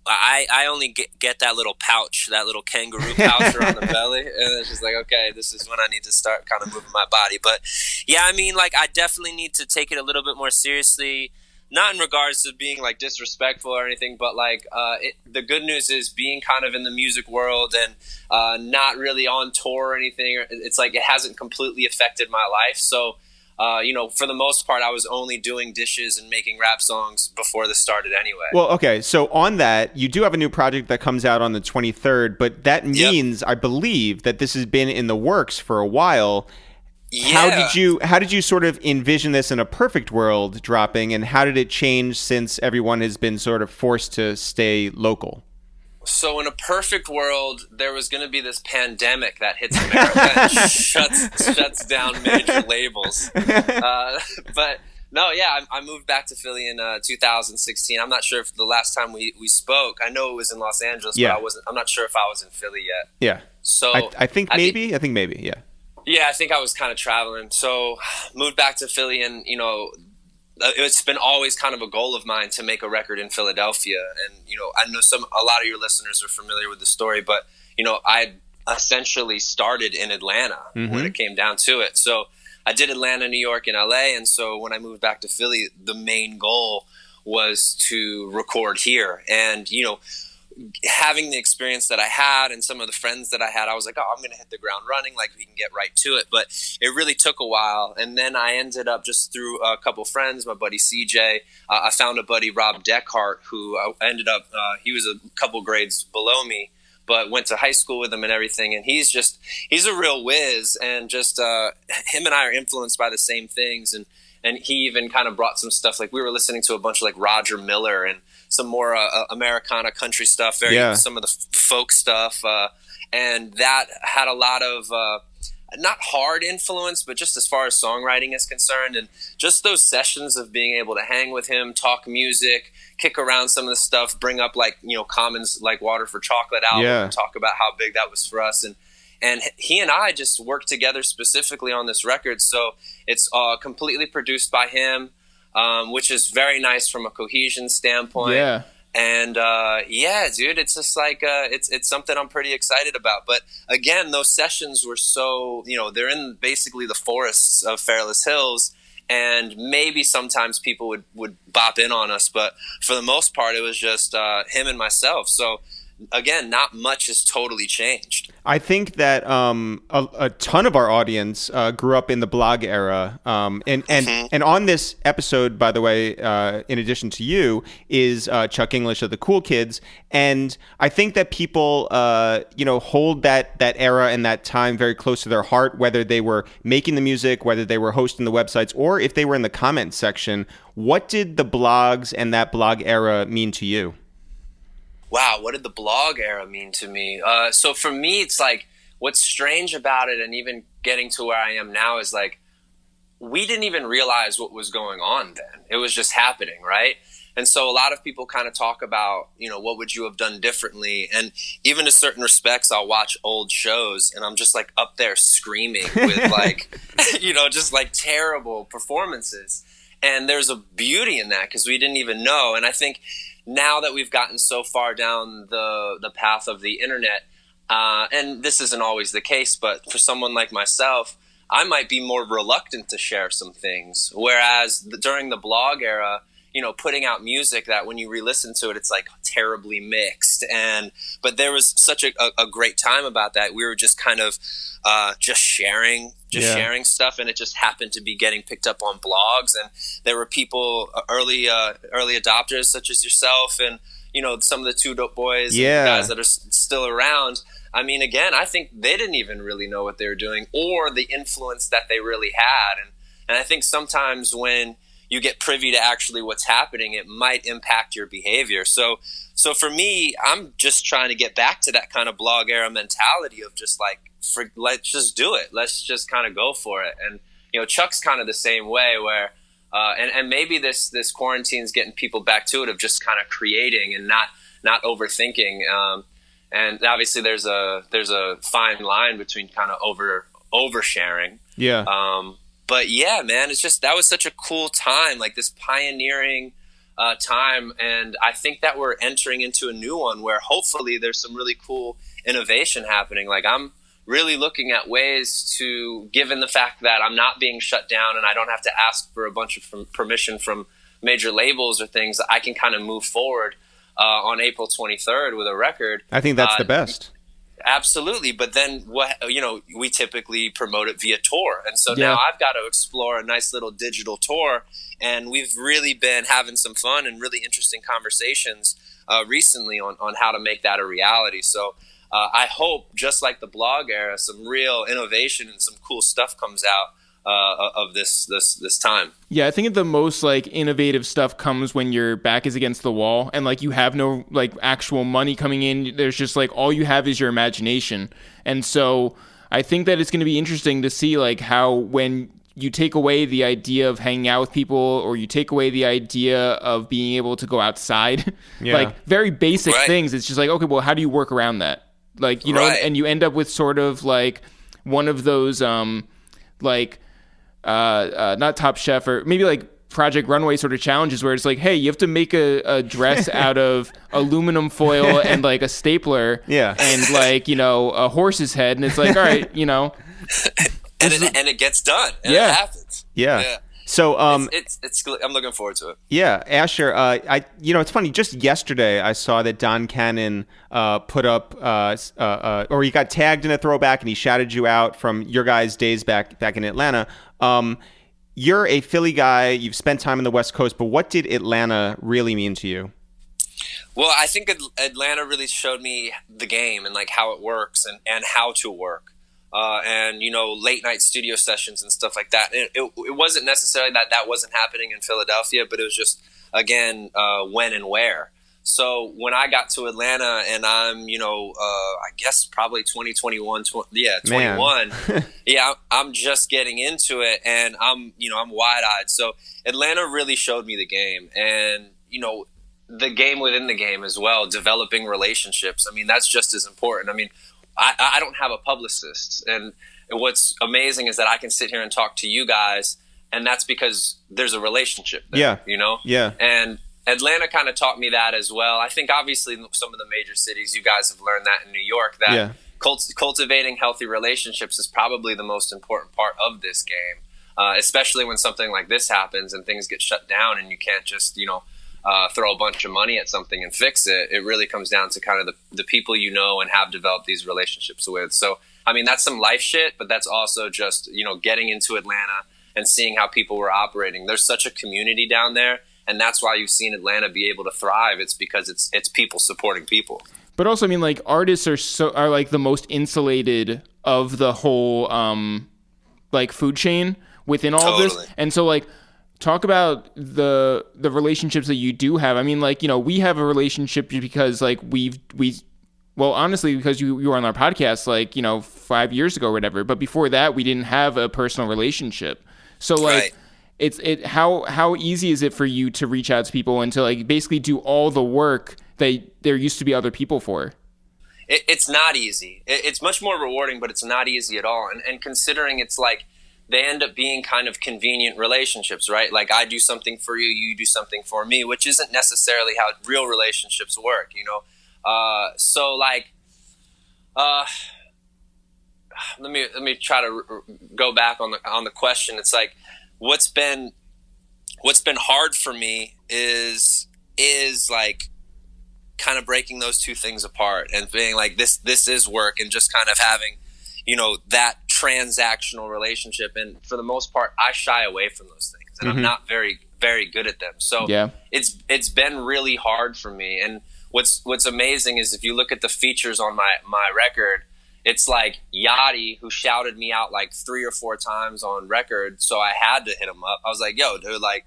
I only get that little pouch, that little kangaroo pouch around the belly, and it's just like, okay, this is when I need to start kind of moving my body. But yeah, I mean, like I definitely need to take it a little bit more seriously. Not in regards to being like disrespectful or anything, but like the good news is being kind of in the music world and not really on tour or anything. It's like it hasn't completely affected my life. So, for the most part, I was only doing dishes and making rap songs before this started anyway. Well, okay. So on that, you do have a new project that comes out on the 23rd, but that means, I believe, that this has been in the works for a while. Yeah. How did you sort of envision this in a perfect world dropping, and how did it change since everyone has been sort of forced to stay local? So in a perfect world, there was going to be this pandemic that hits America and shuts down major labels. But no, yeah, I moved back to Philly in 2016. I'm not sure if the last time we spoke, I know it was in Los Angeles, but I'm not sure if I was in Philly yet. Yeah. So I think maybe, yeah. Yeah, I think I was kind of traveling. So moved back to Philly, and, it's been always kind of a goal of mine to make a record in Philadelphia. And, I know a lot of your listeners are familiar with the story, but, I essentially started in Atlanta when it came down to it. So I did Atlanta, New York, and LA. And so when I moved back to Philly, the main goal was to record here. And, having the experience that I had and some of the friends that I had, I was like, oh, I'm going to hit the ground running. Like, we can get right to it. But it really took a while. And then I ended up just through a couple friends, my buddy CJ. I found a buddy, Rob Deckhart, who ended up, he was a couple grades below me, but went to high school with him and everything. And he's a real whiz, and just him and I are influenced by the same things. And he even kind of brought some stuff, like we were listening to a bunch of like Roger Miller and some more Americana country stuff, some of the folk stuff, and that had a lot of not hard influence, but just as far as songwriting is concerned, and just those sessions of being able to hang with him, talk music, kick around some of the stuff, bring up like, you know, Common's like Water for Chocolate album, and talk about how big that was for us. And he and I just worked together specifically on this record. So it's completely produced by him, which is very nice from a cohesion standpoint. Yeah. And dude, it's just like it's something I'm pretty excited about. But again, those sessions were so, you know, they're in basically the forests of Fairless Hills, and maybe sometimes people would bop in on us, but for the most part, it was just him and myself. So again, not much has totally changed. I think that a ton of our audience grew up in the blog era, and on this episode, by the way, in addition to you, is Chuck Inglish of the Cool Kids, and I think that people, hold that era and that time very close to their heart, whether they were making the music, whether they were hosting the websites, or if they were in the comment section. What did the blogs and that blog era mean to you? Wow, what did the blog era mean to me? So for me, it's like, what's strange about it, and even getting to where I am now, is like, we didn't even realize what was going on then. It was just happening, right? And so a lot of people kind of talk about, you know, what would you have done differently? And even to certain respects, I'll watch old shows and I'm just like up there screaming with like, you know, just like terrible performances. And there's a beauty in that because we didn't even know. And I think now that we've gotten so far down the path of the internet, and this isn't always the case, but for someone like myself, I might be more reluctant to share some things. Whereas during the blog era, you know, putting out music that when you re-listen to it, it's like terribly mixed. But there was such a great time about that. We were just kind of just sharing stuff, and it just happened to be getting picked up on blogs. And there were people, early adopters such as yourself, and you know, some of the Two Dope Boys, and guys that are still around. I mean, again, I think they didn't even really know what they were doing or the influence that they really had. And I think sometimes when you get privy to actually what's happening, it might impact your behavior. So for me, I'm just trying to get back to that kind of blog era mentality of just like, let's just do it. Let's just kind of go for it. And, you know, Chuck's kind of the same way where, and maybe this quarantine's getting people back to it of just kind of creating and not overthinking. And obviously there's a fine line between kind of oversharing. Yeah. But yeah, man, it's just, that was such a cool time, like this pioneering time. And I think that we're entering into a new one where hopefully there's some really cool innovation happening. Like I'm really looking at ways to, given the fact that I'm not being shut down and I don't have to ask for a bunch of permission from major labels or things, I can kind of move forward on April 23rd with a record. I think that's the best. Absolutely. But then we typically promote it via tour. And so now I've got to explore a nice little digital tour. And we've really been having some fun and really interesting conversations recently on how to make that a reality. So I hope, just like the blog era, some real innovation and some cool stuff comes out of this time. Yeah, I think the most like innovative stuff comes when your back is against the wall and like you have no like actual money coming in. There's just like all you have is your imagination. And so I think that it's going to be interesting to see like how when you take away the idea of hanging out with people, or you take away the idea of being able to go outside, like very basic things. It's just like, okay, well, how do you work around that? Like, you know, and you end up with sort of like one of those not Top Chef, or maybe like Project Runway sort of challenges where it's like, hey, you have to make a dress out of aluminum foil and like a stapler and like, you know, a horse's head. And it's like, all right, you know. and it gets done. And it happens. Yeah. So it's I'm looking forward to it. Yeah, Asher, it's funny, just yesterday I saw that Don Cannon put up or he got tagged in a throwback and he shouted you out from your guys' days back in Atlanta. You're a Philly guy, you've spent time on the West Coast, but what did Atlanta really mean to you? Well, I think Atlanta really showed me the game and like how it works and how to work. And late night studio sessions and stuff like that. It wasn't necessarily that wasn't happening in Philadelphia, but it was just again when and where. So when I got to Atlanta, and I'm I guess probably 2021, 21, yeah, I'm just getting into it, and I'm wide eyed. So Atlanta really showed me the game, and the game within the game as well, developing relationships. I mean, that's just as important. I mean, I don't have a publicist. And what's amazing is that I can sit here and talk to you guys, and that's because there's a relationship there, Yeah. And Atlanta kind of taught me that as well. I think obviously some of the major cities, you guys have learned that in New York, that cultivating healthy relationships is probably the most important part of this game, especially when something like this happens and things get shut down and you can't just, throw a bunch of money at something and fix it. It really comes down to kind of the people and have developed these relationships with. So, I mean, that's some life shit, but that's also just, getting into Atlanta and seeing how people were operating. There's such a community down there, and that's why you've seen Atlanta be able to thrive. It's because it's people supporting people. But also, I mean, like, artists are like the most insulated of the whole like food chain within all of this. And so, like, talk about the relationships that you do have. I mean, like, we have a relationship because, like, well, honestly, because you were on our podcast, like, 5 years ago or whatever. But before that, we didn't have a personal relationship. So, like, how easy is it for you to reach out to people and to, like, basically do all the work that there used to be other people for? It's not easy. It's much more rewarding, but it's not easy at all. And considering it's like, they end up being kind of convenient relationships, right? Like, I do something for you, you do something for me, which isn't necessarily how real relationships work, So, like, let me try to go back on the question. It's like, what's been hard for me is like kind of breaking those two things apart and being like, this is work, and just kind of having, that transactional relationship. And for the most part, I shy away from those things, and I'm not very, very good at them. So it's been really hard for me. And what's amazing is if you look at the features on my record, it's like Yachty, who shouted me out like 3 or 4 times on record. So I had to hit him up. I was like, yo, dude, like,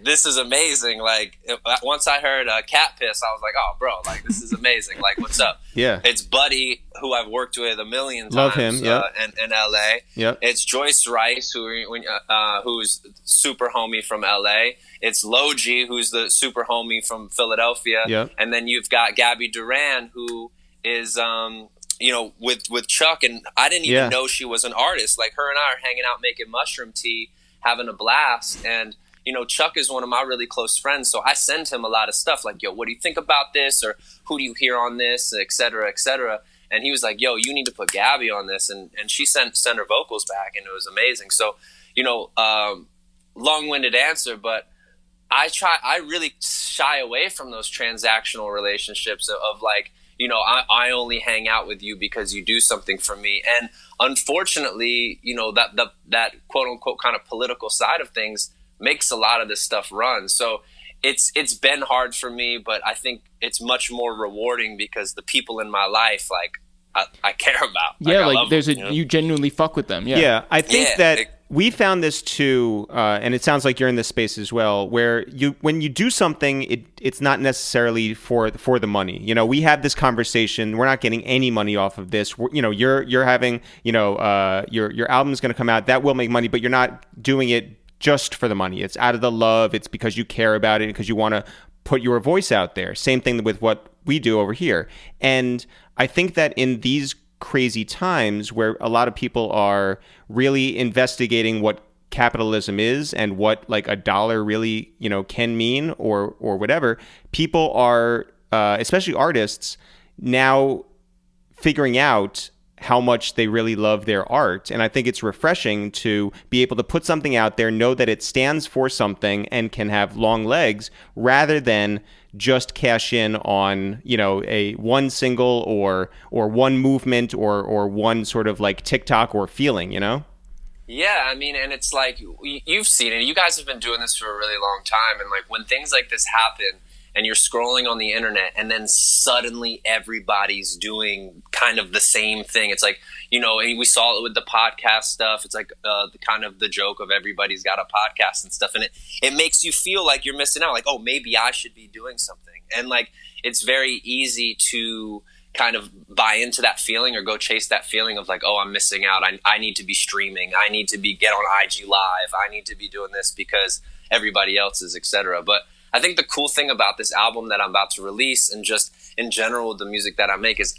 this is amazing. Like, once I heard Cat Piss, I was like, oh, bro, like, this is amazing. Like, what's up? Yeah. It's Buddy, who I've worked with a million times. Love him, yeah. In L.A. Yep. It's Joyce Rice, who's super homie from L.A. It's Logie, who's the super homie from Philadelphia. Yep. And then you've got Gabby Duran, who is, with Chuck. And I didn't even know she was an artist. Like, her and I are hanging out making mushroom tea, having a blast. And Chuck is one of my really close friends, so I send him a lot of stuff like, yo, what do you think about this? Or who do you hear on this? Et cetera, et cetera. And he was like, yo, you need to put Gabby on this. And she sent her vocals back, and it was amazing. So, long-winded answer, but I really shy away from those transactional relationships of like, I only hang out with you because you do something for me. And unfortunately, that quote unquote kind of political side of things makes a lot of this stuff run. So it's been hard for me, but I think it's much more rewarding because the people in my life, like, I care about. Yeah, like there's them, you genuinely fuck with them. Yeah, I think we found this too, and it sounds like you're in this space as well, where when you do something, it's not necessarily for the money. We have this conversation. We're not getting any money off of this. You're having, your album's going to come out. That will make money, but you're not doing it just for the money. It's out of the love. It's because you care about it, because you want to put your voice out there. Same thing with what we do over here. And I think that in these crazy times where a lot of people are really investigating what capitalism is and what like a dollar really, can mean or whatever, people are, especially artists, now figuring out how much they really love their art. And I think it's refreshing to be able to put something out there, know that it stands for something and can have long legs, rather than just cash in on, a one single or one movement or one sort of like TikTok or feeling, Yeah, I mean, and it's like, you've seen it. You guys have been doing this for a really long time. And like when things like this happen, and you're scrolling on the internet, and then suddenly everybody's doing kind of the same thing. It's like, you know, we saw it with the podcast stuff. It's like the kind of the joke of everybody's got a podcast and stuff, and it makes you feel like you're missing out. Like, oh, maybe I should be doing something. And like, it's very easy to kind of buy into that feeling or go chase that feeling of like, oh, I'm missing out. I need to be streaming. I need to get on IG Live. I need to be doing this because everybody else is, etc. But I think the cool thing about this album that I'm about to release, and just in general with the music that I make, is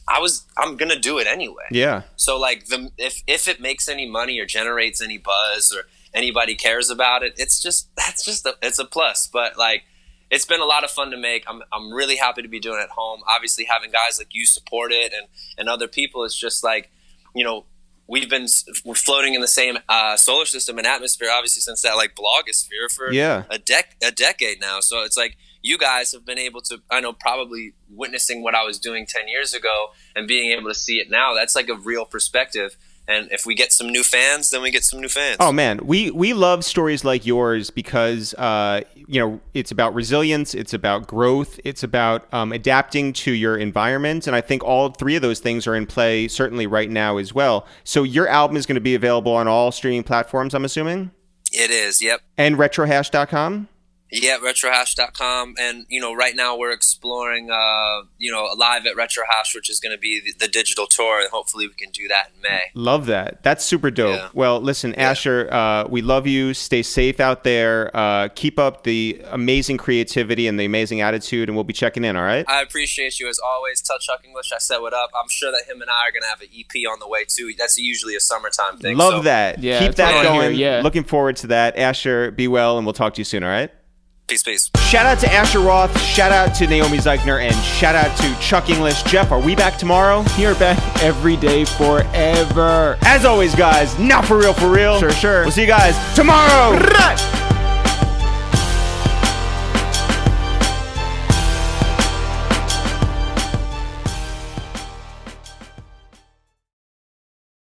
I'm gonna do it anyway. Yeah. So like, if it makes any money or generates any buzz or anybody cares about it, it's a plus. But like, it's been a lot of fun to make. I'm really happy to be doing it at home. Obviously, having guys like you support it and other people, it's just like, you know, we're floating in the same solar system and atmosphere, obviously, since that like blogosphere for a decade now. So it's like, you guys have been able to, I know, probably witnessing what I was doing 10 years ago and being able to see it now. That's like a real perspective. And if we get some new fans, then we get some new fans. Oh man, we love stories like yours because you know, it's about resilience, it's about growth, it's about adapting to your environment, and I think all three of those things are in play certainly right now as well. So your album is going to be available on all streaming platforms, I'm assuming? It is, yep. And retrohash.com? Yeah, retrohash.com. And, you know, right now we're exploring, you know, live at Retrohash, which is going to be the digital tour. And hopefully we can do that in May. Love that. That's super dope. Yeah. Well, listen, Asher, we love you. Stay safe out there. Keep up the amazing creativity and the amazing attitude, and we'll be checking in, all right? I appreciate you as always. Tell Chuck English I said what up. I'm sure that him and I are going to have an EP on the way too. That's usually a summertime thing. Love that. Yeah, keep that going. Yeah. Looking forward to that. Asher, be well, and we'll talk to you soon, all right? Peace, peace. Shout out to Asher Roth, shout out to Naomi Zeichner, and shout out to Chuck English. Jeff, are we back tomorrow? You're back every day forever. As always, guys, not for real, for real. Sure. We'll see you guys tomorrow.